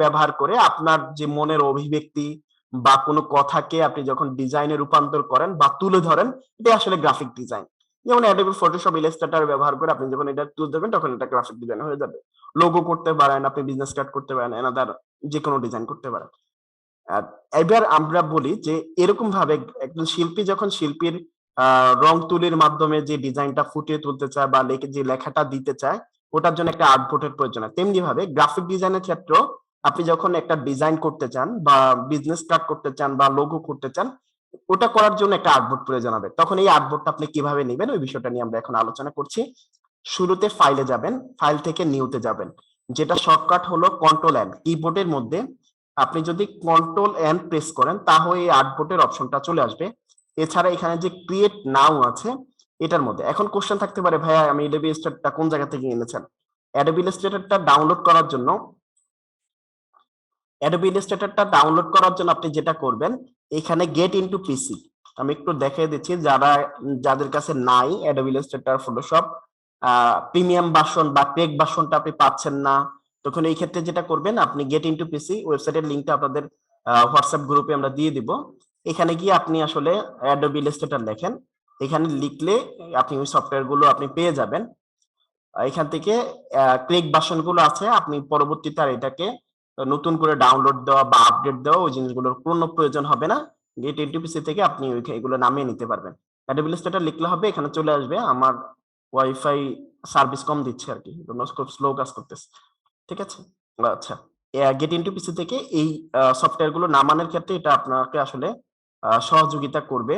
ব্যবহার করে আপনার যে মনের অভিব্যক্তি বা কোনো কথাকে আপনি যখন ডিজাইনে রূপান্তর করেন বা তুলে ধরেন, এটাই আসলে গ্রাফিক ডিজাইন। যেমন Adobe Photoshop, Illustrator ব্যবহার করে আপনি যখন এটা তুলে ধরবেন তখন এটা গ্রাফিক ডিজাইন হয়ে যাবে। লোগো করতে পারেন, আপনি বিজনেস কার্ড করতে পারেন, এনাদার যেকোনো ডিজাইন করতে পারেন। আ এবার আমরা বলি যে এরকম ভাবে একজন শিল্পী যখন শিল্পীর আ রং তুলির মাধ্যমে যে ডিজাইনটা ফুটিয়ে তুলতে চায় বা যে লেখাটা দিতে চায়, ওটার জন্য একটা আর্টবোর্ডের প্রয়োজন হয়। তেমনি ভাবে গ্রাফিক ডিজাইনের ক্ষেত্রেও আপনি যখন একটা ডিজাইন করতে চান বা বিজনেস কার্ড করতে চান বা লোগো করতে চান, ওটা করার জন্য একটা আর্টবোর্ড প্রয়োজন হবে। তখন এই আর্টবোর্ডটা আপনি কিভাবে নিবেন ওই বিষয়টা নিয়ে আমরা এখন আলোচনা করছি। শুরুতে ফাইলে যাবেন, ফাইল থেকে নিউতে যাবেন। যেটা শর্টকাট হলো কন্ট্রোল এন। কিবোর্ডের মধ্যে আপনি যদি কন্ট্রোল এন প্রেস করেন তাহলে এই আর্টবোর্ডের অপশনটা চলে আসবে। এছাড়া এখানে যে ক্রিয়েট নাও আছে এটার মধ্যে এখন কোশ্চেন থাকতে পারে, ভাইয়া আমি Adobe Illustrator কোন জায়গা থেকে এনেছেন? Adobe Illustrator ডাউনলোড করার জন্য আপনি যেটা করবেন, এখানে গেট ইনটু পিসি আমি একটু দেখিয়ে দিচ্ছি যাদের কাছে নাই Adobe Illustrator, Photoshop premium version বা টেক ভার্সনটা আপনি পাচ্ছেন না, তখন এই ক্ষেত্রে যেটা করবেন আপনি গেট ইনটু পিসি ওয়েবসাইটের লিংকটা আপনাদের হোয়াটসঅ্যাপ গ্রুপে আমরা দিয়ে দিব। এখানে গিয়ে আপনি আসলে Adobe Illustrator লেখেন, এখানে লিখলে আপনি ওই সফটওয়্যার গুলো আপনি পেয়ে যাবেন। এখান থেকে ক্রেক ভার্সন গুলো আছে, আপনি পরবর্তীতে আর এটাকে নতুন করে ডাউনলোড দেওয়া বা আপডেট দেওয়া ওই জিনিসগুলোর কোনো প্রয়োজন হবে না। গেট এনটিপিসি থেকে আপনি এগুলো নামিয়ে নিতে পারবেন। Adobe Illustrator লিখলে হবে, এখানে চলে আসবে। আমার ওয়াইফাই সার্ভিস কম দিচ্ছে আর কি, খুব স্লো কাজ করতেছে। ঠিক আছে? আচ্ছা, গেট এনটিপিসি থেকে এই সফটওয়্যার গুলো নামানোর ক্ষেত্রে এটা আপনাকে আসলে সহযোগিতা করবে।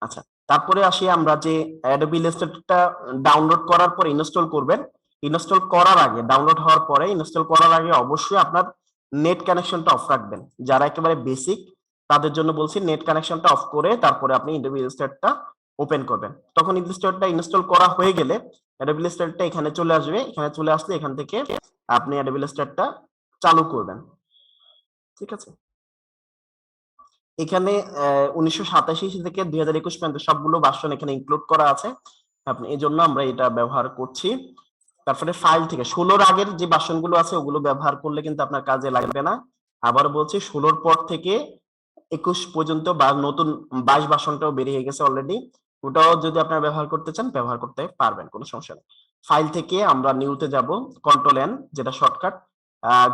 আচ্ছা, তারপরে আসি আমরা যে Adobe Illustrator ডাউনলোড করার পর ইনস্টল করবেন। ইনস্টল করার আগে, ডাউনলোড হওয়ার পরে ইনস্টল করার আগে অবশ্যই আপনার নেট কানেকশনটা অফ রাখবেন। যারা একেবারে বেসিক তাদের জন্য বলছি নেট কানেকশনটা অফ করে তারপরে আপনি Adobe Illustrator ওপেন করবেন। তখন Illustrator ইনস্টল করা হয়ে গেলে Adobe Illustrator এখানে চলে আসবে। এখানে চলে আসলে এখান থেকে আপনি Adobe Illustrator চালু করবেন। ঠিক আছে? এখানে ১৯৮৭ থেকে ২০২১ পর্যন্ত সবগুলো ভার্সন এখানে ইনক্লুড করা আছে। আপনি এজন্য আমরা এটা ব্যবহার করছি। তারপরে ফাইল থেকে ১৬ এর আগের যে ভার্সন গুলো আছে ওগুলো ব্যবহার করলে কিন্তু আপনার কাজে লাগবে না। আবার বলছি ১৬ এর পর থেকে ২১ পর্যন্ত বা নতুন ২২ ভার্সনটাও বেরিয়ে গেছে অলরেডি। ওটাও যদি আপনারা ব্যবহার করতে চান ব্যবহার করতে পারবেন, কোনো সমস্যা নেই। ফাইল থেকে আমরা নিউতে যাব, কন্ট্রোল এন যেটা শর্টকাট।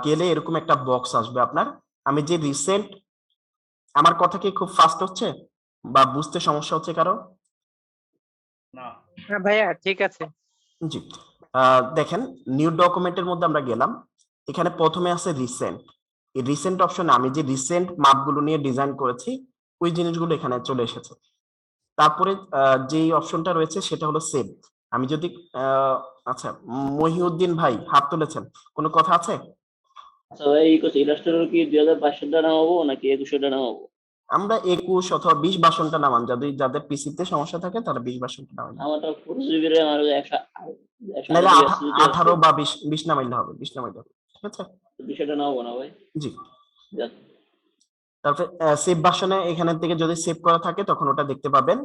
গেলে এরকম একটা বক্স আসবে আপনার। আমি যে রিসেন্ট, আমার কথা কি খুব ফাস্ট হচ্ছে বা বুঝতে সমস্যা হচ্ছে কারো? হ্যাঁ ভাইয়া ঠিক আছে। জি। দেখেন নিউ ডকুমেন্টের মধ্যে আমরা গেলাম। এখানে প্রথমে আছে রিসেন্ট। এই রিসেন্ট অপশনে আমি যে রিসেন্ট মাপগুলো নিয়ে ডিজাইন করেছি ওই জিনিসগুলো এখানে চলে এসেছে। তারপরে যেই অপশনটা রয়েছে সেটা হলো সেভ। আমি যদি আচ্ছা, মহিউদ্দিন ভাই হাত তুলেছেন, কোনো কথা আছে? আচ্ছা ভাই, ইলাস্ট্রেটর কি 2022 সালটা নামাবো নাকি 2100টা নামাবো? আমরা ২১ অথবা ২০ ভার্সনটা নামান, যাদের পিসিতে সমস্যা থাকে তারা ২০ ভার্সনটা নামান। আমার তো 4GB RAM আর 128 নাহলে GB SSD আছে। 18 বা 20 নামাইলে হবে, 20 নামাইলে হবে। ঠিক আছে? 200টা নামাবো না ভাই? জি। যাক। তারপরে সেভ ভার্সনে এখানে থেকে যদি সেভ করা থাকে তখন ওটা দেখতে পাবেন।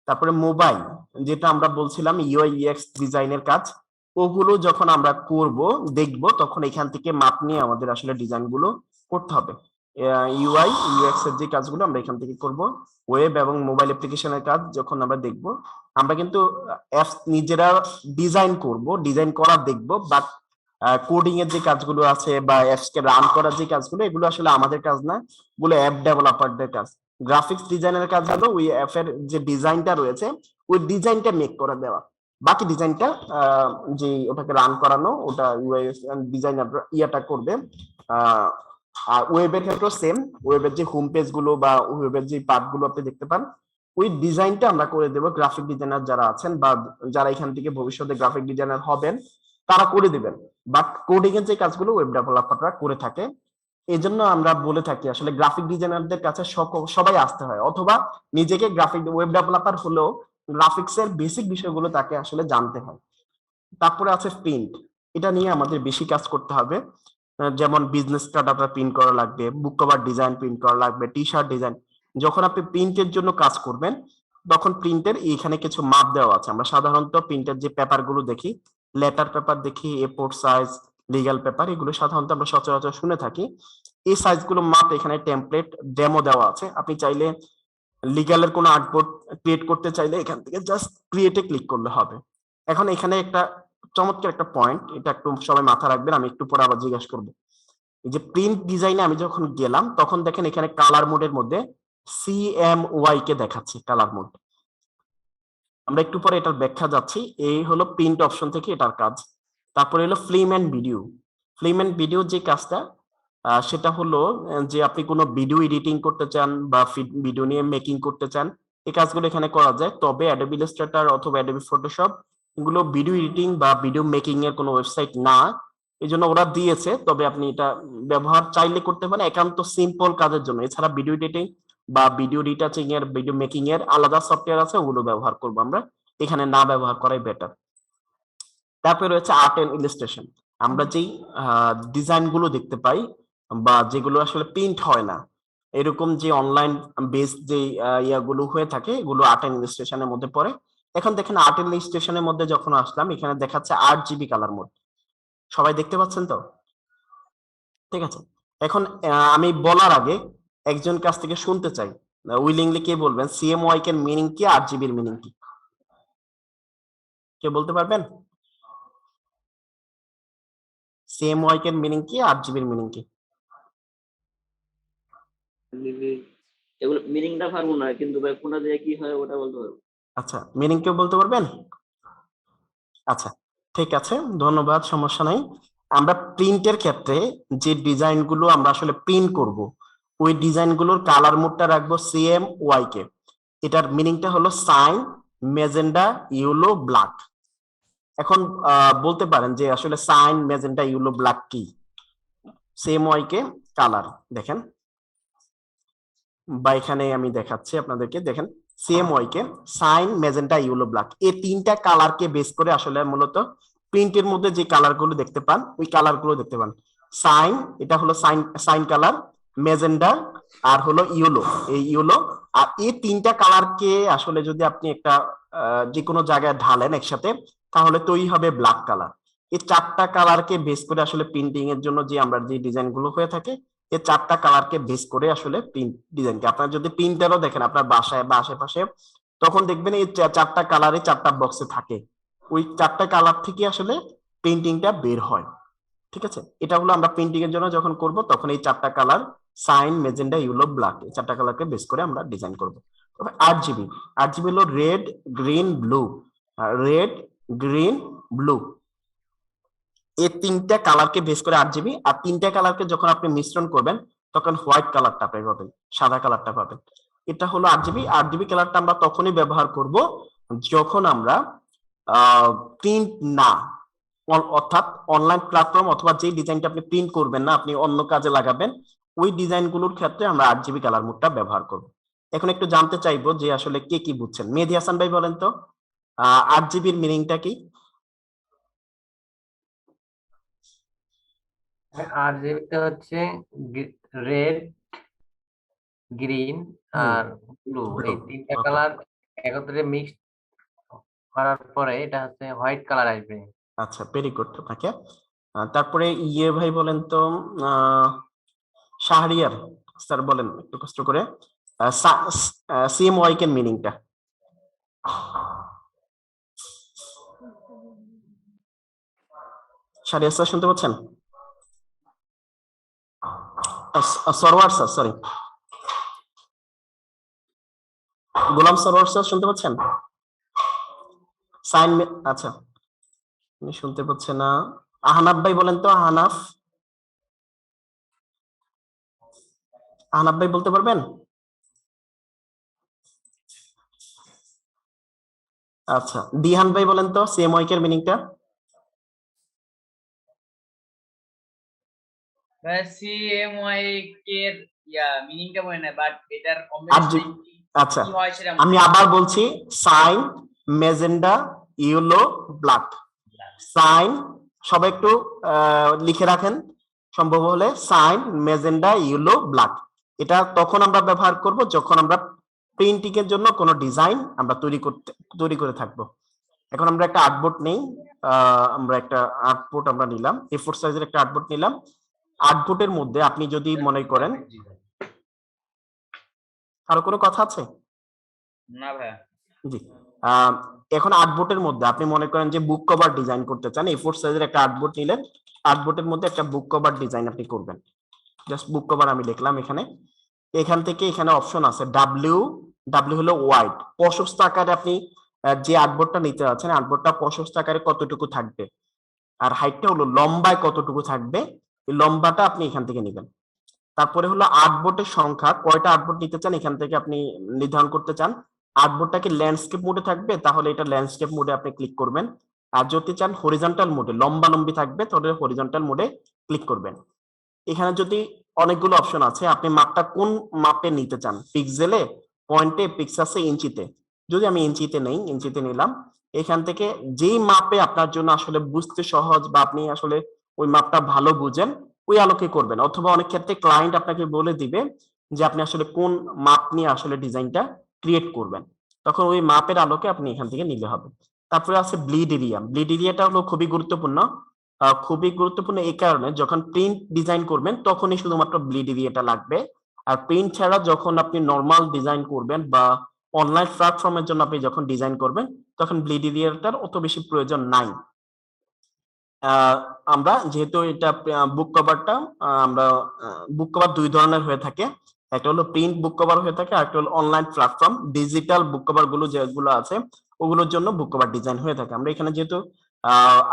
তারপরে মোবাইল, যেটা আমরা বলছিলাম UI UX ডিজাইনের কাজ, ওগুলো যখন আমরা করব দেখব তখন এখান থেকে মাপ নিয়ে আমাদের আসলে ডিজাইন গুলো করতে হবে। UI UX এর যে কাজগুলো আমরা এখান থেকে করব। ওয়েব এবং মোবাইল অ্যাপ্লিকেশনের কাজ যখন আমরা দেখব, আমরা কিন্তু অ্যাপস নিজেরা ডিজাইন করব, ডিজাইন করা দেখব, বাট কোডিং এর যে কাজগুলো আছে বা অ্যাপস কে রান করার যে কাজগুলো এগুলো আসলে আমাদের কাজ না, বলে অ্যাপ ডেভেলপারদের কাজ। গ্রাফিক্স ডিজাইনের কাজ হলো ওই অ্যাপের যে ডিজাইনটা রয়েছে ওই ডিজাইনটা মেক করে দেওয়া, বাকি ডিজাইনটা যে ওটাকে রান করানো ওটা ইউআই ডিজাইনার ইয়াটা করবে। আর ওয়েবের ক্ষেত্রেও সেম, ওয়েবের যে হোম পেজ গুলো বা ওয়েবের যে পার্ট গুলো আপনি দেখতে পান ওই ডিজাইনটা আমরা করে দেব। গ্রাফিক ডিজাইনার যারা আছেন বা যারা এখান থেকে ভবিষ্যতে গ্রাফিক ডিজাইনার হবেন তারা করে দিবেন, বাট কোডিং এর যে কাজগুলো ওয়েব ডেভেলপাররা করে থাকে। এজন্য আমরা বলে থাকি আসলে গ্রাফিক ডিজাইনারদের কাছে সবাই আসতে হয়, অথবা নিজেকে গ্রাফিক ওয়েব ডেভেলপার হলেও গ্রাফিক্স এর বেসিক বিষয়গুলো তাকে আসলে জানতে হয়। তারপরে আছে প্রিন্ট, এটা নিয়ে আমাদের বেশি কাজ করতে হবে। যেমন বিজনেস কার্ড আপনার প্রিন্ট করা লাগবে, বুক কভার ডিজাইন প্রিন্ট করা লাগবে, টি শার্ট ডিজাইন। যখন আপনি প্রিন্টের জন্য কাজ করবেন তখন প্রিন্টের এখানে কিছু মাপ দেওয়া আছে। আমরা সাধারণত প্রিন্টের যে পেপার গুলো দেখি লেটার পেপার দেখি, A4 সাইজ, লিগ্যাল পেপার, এগুলো সাধারণত আমরা সচরাচর শুনে থাকি। এই সাইজগুলো মাপ এখানে টেমপ্লেট ডেমো দেওয়া আছে। আপনি চাইলে লিগ্যালের কোনো আর্টবোর্ড ক্রিয়েট করতে চাইলে এখান থেকে জাস্ট ক্রিয়েটে ক্লিক করলে হবে। এখন এখানে একটা চমৎকার একটা পয়েন্ট, এটা একটু সবাই মাথা রাখবেন, আমি একটু পরে আবার জিজ্ঞাসা করবো। এই যে প্রিন্ট ডিজাইনে আমি যখন গেলাম তখন দেখেন এখানে কালার মোডের মধ্যে CMY কে দেখাচ্ছে কালার মোড। আমরা একটু পরে এটার ব্যাখ্যা যাচ্ছি। এই হলো প্রিন্ট অপশন থেকে এটার কাজ। তারপরে হলো film and video. Film and video যে কাজটা সেটা হলো যে আপনি কোনো ভিডিও এডিটিং করতে চান বা ভিডিও নিয়ে মেকিং করতে চান, এই কাজগুলো এখানে করা যায়। তবে অ্যাডোবি ইলাস্ট্রেটর অথবা অ্যাডোবি ফটোশপ এগুলো ভিডিও এডিটিং বা ভিডিও মেকিং এর কোনো ওয়েবসাইট না, এই জন্য ওরা দিয়েছে। তবে আপনি এটা ব্যবহার চাইলে করতে পারেন একান্ত সিম্পল কাজের জন্য। এছাড়া ভিডিও এডিটিং বা ভিডিও রিটাচিং এর, ভিডিও মেকিং এর আলাদা সফটওয়্যার আছে, ওগুলো ব্যবহার করবো আমরা, এখানে না ব্যবহার করাই বেটার। তারপরে রয়েছে আর্ট এন্ড ইলাস্ট্রেশন। আমরা যেই ডিজাইন গুলো দেখতে পাই বা যেগুলো আসলে প্রিন্ট হয় না, এরকম যে অনলাইন বেসড যে ইয়াগুলো হয়ে থাকে, এগুলো আর্ট এন্ড ইলাস্ট্রেশনের মধ্যে পড়ে। এখন দেখেন আর্ট এন্ড ইলাস্ট্রেশনের মধ্যে যখন আসলাম, এখানে দেখাচ্ছে 8 GB কালার মোড। সবাই দেখতে পাচ্ছেন তো? ঠিক আছে। এখন আমি বলার আগে একজন কাছ থেকে শুনতে চাই, উইলিংলি কে বলবেন CMYK এর মিনিং কি, 8 GB এর মিনিং কি? কে বলতে পারবেন? CMYK এর মিনিং কি, 8 GB এর মিনিং কি? এগুলো মিনিংটা পারবো না, কিন্তু ভাই কোনটা দিয়ে কি হয় ওটা বলতে পারবো। আচ্ছা, মিনিং কেউ বলতে পারবেন? আচ্ছা, ঠিক আছে, ধন্যবাদ, সমস্যা নাই। আমরা প্রিন্টের ক্ষেত্রে যে ডিজাইন গুলো আমরা আসলে প্রিন্ট করব, ওই ডিজাইন গুলোর কালার মোডটা রাখবো CMYK। এটার মিনিংটা হলো সাইন, মেজেন্ডা, ইয়েলো, ব্ল্যাক। এখন বলতে পারেন যে আসলে সাইন, মেজেন্ডা, ইয়েলো, ব্ল্যাক কি? CMYK কালার দেখেন, বা এখানে আমি দেখাচ্ছি আপনাদেরকে, দেখেন CMYK cyan, magenta, yellow, black, এই তিনটা কালারকে বেস করে আসলে মূলত প্রিন্টের মধ্যে যে কালার গুলো দেখতে পান, ওই কালার গুলো দেখতে পান। সাইন, এটা হলো সাইন, সাইন কালার, মেজেন্ডা আর হলো ইয়েলো, এই ইয়েলো। আর এই তিনটা কালারকে আসলে যদি আপনি একটা যে কোনো জায়গায় ঢালেন একসাথে, তাহলে তৈরি হবে ব্ল্যাক কালার। এই চারটা কালারকে বেস করে আসলে প্রিন্টিং এর জন্য যে আমরা যে ডিজাইন গুলো হয়ে থাকে, এই চারটা কালারকে বেস করে আসলে প্রিন্ট ডিজাইনকে, আপনার যদি প্রিন্টারও দেখেন আপনার বাসায় বা আশেপাশে, তখন দেখবেন এই চারটা কালারে চারটা বক্সে থাকে, ওই চারটা কালার থেকে আসলে প্রিন্টিংটা বের হয়। ঠিক আছে, এটা হলো আমরা প্রিন্টিং এর জন্য যখন করব তখন এই চারটা colour cyan, magenta, yellow, black, এই চারটা কালারকে বেস করে আমরা ডিজাইন করব। তবে 8 GB, 8 GB হলো red, green, blue. Red, green, blue, এই তিনটা কালারকে বেস করে 8 GB। আর তিনটা কালারকে যখন আপনি মিশ্রণ করবেন তখন হোয়াইট কালারটা আপনি পাবেন, সাদা কালারটা পাবেন। এটা হলো 8 GB। 8 GB কালারটা আমরা তখনই ব্যবহার করব যখন আমরা প্রিন্ট না, অর্থাৎ অনলাইন প্ল্যাটফর্ম অথবা যে ডিজাইনটা আপনি প্রিন্ট করবেন না, আপনি অন্য কাজে লাগাবেন, ওই ডিজাইনগুলোর ক্ষেত্রে আমরা 8 GB কালার মোডটা ব্যবহার করব। এখন একটু জানতে চাইবো যে আসলে কে কি বুঝছেন। মেহেদী হাসান ভাই বলেন তো 8 GB এর মিনিংটা কি? আর যেটা হচ্ছে রেড, গ্রিন আর ব্লু, এই তিনটা Okay. কালার একত্রে মিক্স করার পরে এটা হচ্ছে হোয়াইট কালার আসবে। আচ্ছা, ভেরি গুড আপনাকে। তারপরে ভাই বলেন তো শাহরিয়ার স্যার বলেন একটু কষ্ট করে CMYK এর মিনিংটা। শাহরিয়ার স্যার শুনতে পাচ্ছেন? সরওয়ার স্যার, সরি, গোলাম সরওয়ার স্যার শুনতে পাচ্ছেন? সাইন, আচ্ছা উনি শুনতে পাচ্ছে না। আহনাফ ভাই বলেন তো, আহনাফ, আহনাফ ভাই বলতে পারবেন? আচ্ছা, দিহান ভাই বলেন তো CMYK এর মিনিংটা। CMYK এর মিনিংটা মনে নাই, বাট এটার আচ্ছা, আমি আবার বলছি, cyan, magenta, yellow, black. Cyan, সবাই একটু লিখে রাখেন সম্ভব হলে, সাইন, মেজেন্ডা, ইয়েলো, ব্ল্যাক। এটা তখন আমরা ব্যবহার করব যখন আমরা প্রিন্টিং এর জন্য কোনো ডিজাইন আমরা তৈরি করে থাকবো। এখন আমরা একটা আর্টবোর্ড নেই, আমরা একটা আর্টবোর্ড আমরা নিলাম, A4 সাইজের একটা আর্টবোর্ড নিলাম। আর্টবোর্ডের মধ্যে আপনি যদি মনে করেন, আরো কোনো কথা আছে? না ভাইয়া। জি। এখন আর্টবোর্ডের মধ্যে আপনি মনে করেন যে বুক কভার ডিজাইন করতে চান, A4 সাইজের একটা আর্টবোর্ড নিলেন, আর্টবোর্ডের মধ্যে একটা বুক কভার ডিজাইন আপনি করবেন। জাস্ট বুক কভার আমি লিখলাম এখানে। এখান থেকে এখানে অপশন আছে ডাব্লিউ, ডাব্লিউ হলো ওয়াইড, প্রশস্ত আকারে আপনি যে আর্টবোর্ডটা নিতে যাচ্ছেন আর্টবোর্ডটা প্রশস্ত আকারে কতটুকু থাকবে, আর হাইটটা হলো লম্বায় কতটুকু থাকবে, এই লম্বাটা আপনি এখান থেকে নেবেন। তারপরে হলো আর্টবোর্ডের সংখ্যা, কয়টা আর্টবোর্ড নিতে চান এখান থেকে আপনি নির্ধারণ করতে চান। আর্টবোর্ডটা কি ল্যান্ডস্কেপ মোডে থাকবে, তাহলে এটা ল্যান্ডস্কেপ মোডে আপনি ক্লিক করবেন। আর যদি চান হরিজন্টাল মোডে, লম্বা লম্বি থাকবে, তাহলে হরিজন্টাল মোডে ক্লিক করবেন। এখানে যদি অনেকগুলো অপশন আছে, আপনি মাপটা কোন মাপে নিতে চান, পিক্সেলে, পয়েন্টে, পিক্সাসে, ইঞ্চিতে। যদি আমি ইঞ্চিতে নেই, ইঞ্চিতে নিলাম। এখান থেকে যেই মাপে আপনার জন্য আসলে বুঝতে সহজ বা আপনি আসলে ওই মাপটা ভালো বুঝেন, ওই আলোকে করবেন। অথবা অনেক ক্ষেত্রে ক্লায়েন্ট আপনাকে বলে দিবে যে আপনি আসলে কোন মাপ নিয়ে আসলে ডিজাইনটা ক্রিয়েট করবেন, তখন ওই মাপের আলোকে আপনি এখান থেকে নিলে হবে। তারপরে আছে ব্লিড এরিয়া। ব্লিড এরিয়াটা হলো খুবই গুরুত্বপূর্ণ। খুবই গুরুত্বপূর্ণ এই কারণে, যখন প্রিন্ট ডিজাইন করবেন তখনই শুধুমাত্র ব্লিড এরিয়াটা লাগবে। আর প্রিন্ট ছাড়া যখন আপনি নরমাল ডিজাইন করবেন বা অনলাইন প্ল্যাটফর্মের জন্য আপনি যখন ডিজাইন করবেন, তখন ব্লিড এরিয়াটার অত বেশি প্রয়োজন নাই। আমরা যেহেতু এটা বুক কভারটা, আমরা বুক কভার দুই ধরনের হয়ে থাকে, একটা হলো প্রিন্ট বুক কভার হয়ে থাকে, আর একটা হলো অনলাইন প্ল্যাটফর্ম ডিজিটাল বুক কভার গুলো যেগুলো আছে ওগুলোর জন্য বুক কভার ডিজাইন হয়ে থাকে। আমরা এখানে যেহেতু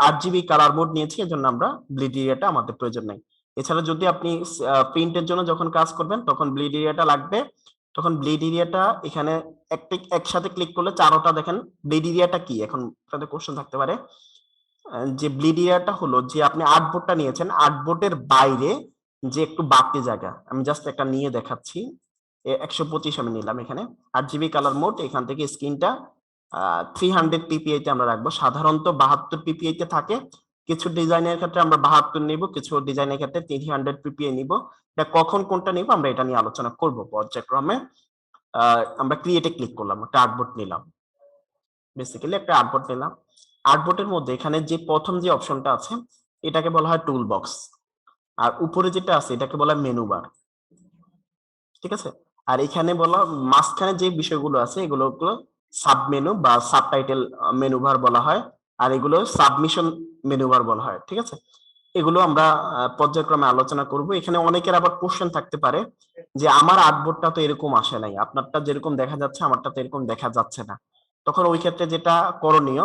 8GB কালার মোড নিয়েছি, এজন্য আমরা ব্লিড এরিয়াটা আমাদের প্রয়োজন নাই। এছাড়া যদি আপনি প্রিন্টের জন্য যখন কাজ করবেন তখন ব্লিড এরিয়াটা লাগবে। তখন ব্লিড এরিয়াটা এখানে একসাথে ক্লিক করলে চারোটা দেখেন। ব্লিড এরিয়াটা কি, এখন আপনাদের কোশ্চেন থাকতে পারে যে ব্লিড এরিয়াটা হলো যে আপনি আর্টবোর্ডটা নিয়েছেন, আর্টবোর্ডের বাইরে যে একটু বাড়তি জায়গা, আমি জাস্ট একটা নিয়ে দেখাচ্ছি। 125 আমি নিলাম এখানে, 8GB কালার মোড। এখান থেকে স্ক্রিনটা 300 PPI তে আমরা রাখবো। সাধারণত 72 PPI তে থাকে, কিছু ডিজাইনের ক্ষেত্রে আমরা 72 নিব, কিছু ডিজাইনের ক্ষেত্রে 300 PPI নিব। এটা কখন কোনটা নিব আমরা এটা নিয়ে আলোচনা করব পর্যায়ক্রমে। আমরা ক্রিয়েটে ক্লিক করলাম, একটা আর্টবোর্ড নিলাম, বেসিক্যালি একটা আর্টবোর্ড নিলাম। আর্টবোর্ডের মধ্যে এখানে যে প্রথম যে অপশনটা আছে এটাকে বলা হয় টুল বক্স, আর উপরে যেটা আছে এটাকে বলা হয় মেনু বার, ঠিক আছে। আর এখানে বলা মাঝখানে যে বিষয়গুলো আছে এগুলো সাব মেনু বা সাবটাইটেল মেনু বার বলা হয়, আর এগুলো সাবমিশন মেনু বার বলা হয়, ঠিক আছে। এগুলো আমরা পর্যায়ক্রমে আলোচনা করব। এখানে অনেকের আবার কোশ্চেন থাকতে পারে যে আমার আর্টবোর্ডটা তো এরকম আসে নাই, আপনারটা যেরকম দেখা যাচ্ছে আমারটা তো এরকম দেখা যাচ্ছে না। তখন ওই ক্ষেত্রে যেটা করণীয়,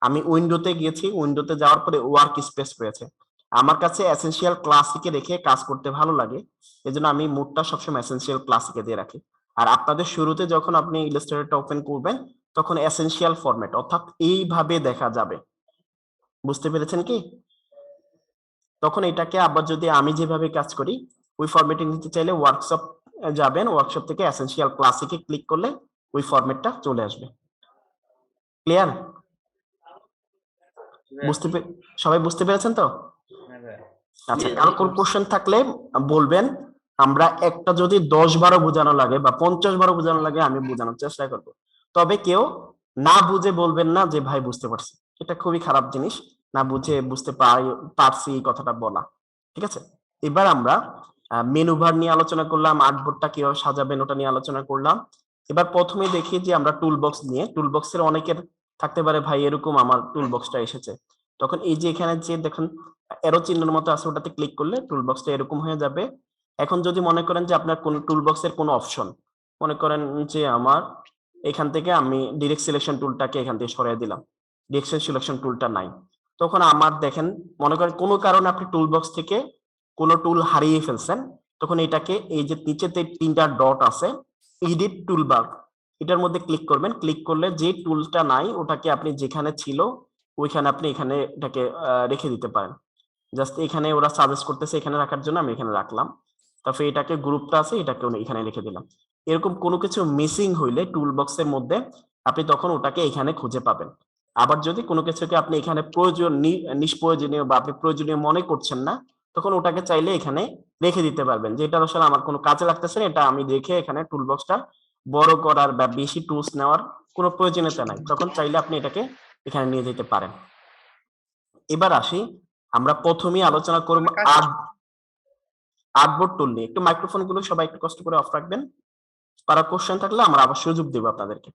আমি উইন্ডোতে গিয়েছি, উইন্ডোতে যাওয়ার পরে ওয়ার্ক স্পেস পেয়েছে। আমার কাছে এসেনশিয়াল ক্লাসিকে রেখে কাজ করতে ভালো লাগে, এজন্য আমি মোডটা সবসময় এসেনশিয়াল ক্লাসিকে দিয়ে রাখি। আর আপনাদের শুরুতে যখন আপনি ইলাস্ট্রেটরটা ওপেন করবেন তখন এসেনশিয়াল ফরম্যাট অর্থাৎ এইভাবে দেখা যাবে, বুঝতে পেরেছেন কি? তখন এটাকে আবার যদি আমি যেভাবে কাজ করি ওই ফরম্যাটে নিতে চাইলে ওয়ার্কশপ যাবেন, ওয়ার্কশপ থেকে এসেনশিয়াল ক্লাসিকে ক্লিক করলে ওই ফরম্যাটটা চলে আসবে। ক্লিয়ার? সবাই বুঝতে পেরেছেন তো? হ্যাঁ ভাইয়া। আচ্ছা, কারো কোন কোশ্চেন থাকলে বলবেন। আমরা একটা যদি 10-12 বোঝানো লাগে বা 50-12 বোঝানো লাগে আমি বোঝানোর চেষ্টা করব। তবে কেউ না বুঝে বলবেন না যে ভাই বুঝতে পারছি, এটা খুবই খারাপ জিনিস, না বুঝে বুঝতে পারছি এই কথাটা বলা, ঠিক আছে। এবার আমরা মেনু বার নিয়ে আলোচনা করলাম, আর্টবোর্ডটা কিভাবে সাজাবেন ওটা নিয়ে আলোচনা করলাম। এবার প্রথমে দেখি যে আমরা টুল বক্স নিয়ে, টুল বক্সের অনেকের থাকতে পারে ভাই এরকম আমার টুল বক্সটা এসেছে, তখন এই যে এখানে যে দেখেন এরো চিহ্নের মতো আছে ওটাতে ক্লিক করলে টুল বক্সটা এরকম হয়ে যাবে। এখন যদি মনে করেন যে আপনার কোন টুল বক্সের কোনো অপশন, মনে করেন যে আমার এখান থেকে আমি ডিরেক্ট সিলেকশন টুলটাকে এখান থেকে সরিয়ে দিলাম, ডিরেকশন সিলেকশন টুলটা নাই, তখন আমার দেখেন মনে করেন কোনো কারণে আপনি টুল বক্স থেকে কোনো টুল হারিয়ে ফেলছেন, তখন এটাকে এই যে নিচেতে 3টা ডট আছে এডিট টুলবার, এটার মধ্যে ক্লিক করবেন। ক্লিক করলে যে টুলটা নাই ওটাকে আপনি যেখানে ছিল ওইখানে আপনি এখানে এটাকে রেখে দিতে পারেন। জাস্ট এখানে ওরা সাজেস্ট করতেছে এখানে রাখার জন্য আমি এখানে রাখলাম। তারপরে এটাকে গ্রুপটা আছে এটাকে এখানে রেখে দিলাম। এরকম কোনো কিছু মিসিং হইলে টুল বক্সের মধ্যে আপনি তখন ওটাকে এখানে খুঁজে পাবেন। আবার যদি কোনো কিছুকে আপনি এখানে প্রয়োজন নিষ্প্রয়োজনীয় বা আপনি প্রয়োজনীয় মনে করছেন না, তখন ওটাকে চাইলে এখানে রেখে দিতে পারবেন, যে এটা আসলে আমার কোনো কাজে লাগতেছে না, এটা আমি রেখে এখানে টুল বক্সটা বড় করার বা বেশি টুলস নেওয়ার কোনো প্রয়োজনীয়তা নাই, তখন চাইলে আপনি এটাকে এখানে নিয়ে যেতে পারেন। এবার আসি, আমরা প্রথমেই আলোচনা করব আর্টবোর্ড টুল নিয়ে। একটু মাইক্রোফোন গুলো সবাই একটু কষ্ট করে অফ রাখবেন, কারো কোশ্চেন থাকলে আমরা আবার সুযোগ দেব আপনাদেরকে।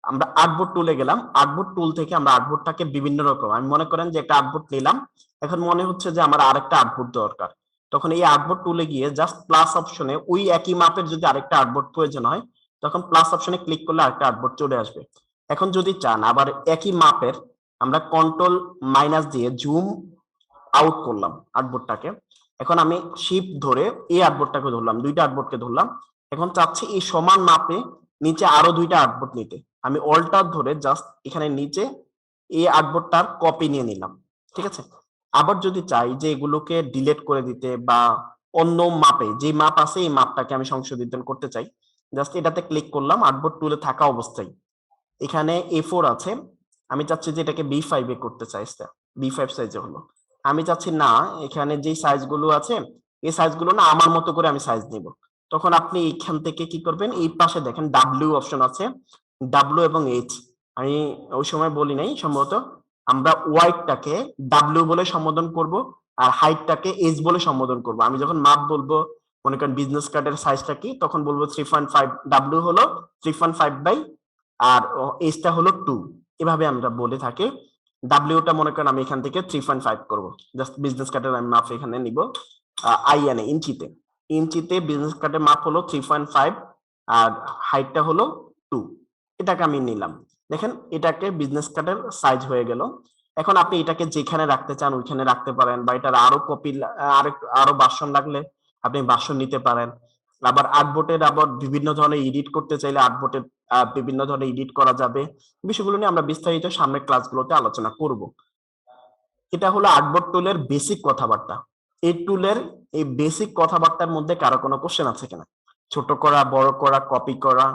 আমরা আর্টবোর্ড টুলে গেলাম, আর্টবোর্ড টুল থেকে আমরা আর্টবোর্ডটাকে বিভিন্ন রকম, আমি মনে করেন যে একটা আর্টবোর্ড নিলাম, এখন মনে হচ্ছে যে আমার আরেকটা আর্টবোর্ড দরকার, তখন এই আর্টবোর্ড টুলে গিয়ে জাস্ট প্লাস অপশনে ওই একই মাপের যদি আরেকটা আর্টবোর্ড প্রয়োজন হয়, তখন প্লাস অপশনে ক্লিক করলে আরেকটা আর্টবোর্ড চলে আসবে। এখন যদি চান আবার একই মাপের, আমরা কন্ট্রোল মাইনাস দিয়ে জুম আউট করলাম আর্টবোর্ডটাকে। এখন আমি শিফট ধরে এই আর্টবোর্ডটাকে ধরলাম, দুইটা আর্টবোর্ডকে ধরলাম। এখন চাচ্ছি এই সমান মাপে নিচে আরো দুইটা আর্টবোর্ড নিতে, আমি অল্টার ধরে জাস্ট এখানে নিচে এই আর্টবোর্ডটার কপি নিয়ে নিলাম, ঠিক আছে। আবার যদি চাই যে এগুলোকে ডিলিট করে দিতে বা অন্য মাপে, যে মাপ আছে এই মাপটাকে আমি সংশোধিত করতে চাই, জাস্ট এটাতে ক্লিক করলাম। আর্টবোর্ড টুলে থাকা অবস্থায় এখানে A4 আছে, আমি চাচ্ছি যে এটাকে B5 এ করতে চাই, B5 সাইজে হলো। আমি চাচ্ছি না, এখানে যে সাইজগুলো আছে এই সাইজগুলো না আমার মতো করে আমি সাইজ নিব। তখন আপনি এখান থেকে কি করবেন, এই পাশে দেখেন W অপশন আছে, W এবং H, আমি ওই সময় বলি নাই সম্ভবত, আমরা ওয়াইডটাকে W বলে সম্বোধন করব আর হাইটটাকে H বলে সম্বোধন করব। আমি যখন মাপ বলবো, মনে করেন বিজনেস কার্ডের সাইজটা কি, তখন বলবো 3.5, W হলো 3.5 বাই আর H-টা হলো 2, এভাবে আমরা বলে থাকি। W-টা মনে করেন আমি এখান থেকে 3.5 করব, জাস্ট বিজনেস কার্ডের আমি মাপ এখানে নিব IN ইঞ্চিতে, ইঞ্চিতে বিজনেস কার্ডের মাপ হলো 3.5 আর হাইটটা হলো 2, এটাকে আমি নিলাম। দেখেন এটাকে বিজনেস কার্ডের সাইজ হয়ে গেল। এখন আপনি এটাকে যেখানে রাখতে চান ওইখানে রাখতে পারেন, বা এটার আরো কপি আরো ভার্সন লাগলে আপনি ভার্সন নিতে পারেন। আবার আর্টবোর্ডের আবার বিভিন্ন ধরনের এডিট করতে চাইলে আর্টবোর্ডের বিভিন্ন ধরনের এডিট করা যাবে। বিষয়গুলো নিয়ে আমরা বিস্তারিত সামনের ক্লাসগুলোতে আলোচনা করব। এটা হলো আর্টবোর্ড টুলের বেসিক কথাবার্তা। এই টুলের এই বেসিক কথাবার্তার মধ্যে কারো কোনো কোশ্চেন আছে কিনা? ছোট করা, বড় করা, কপি করা,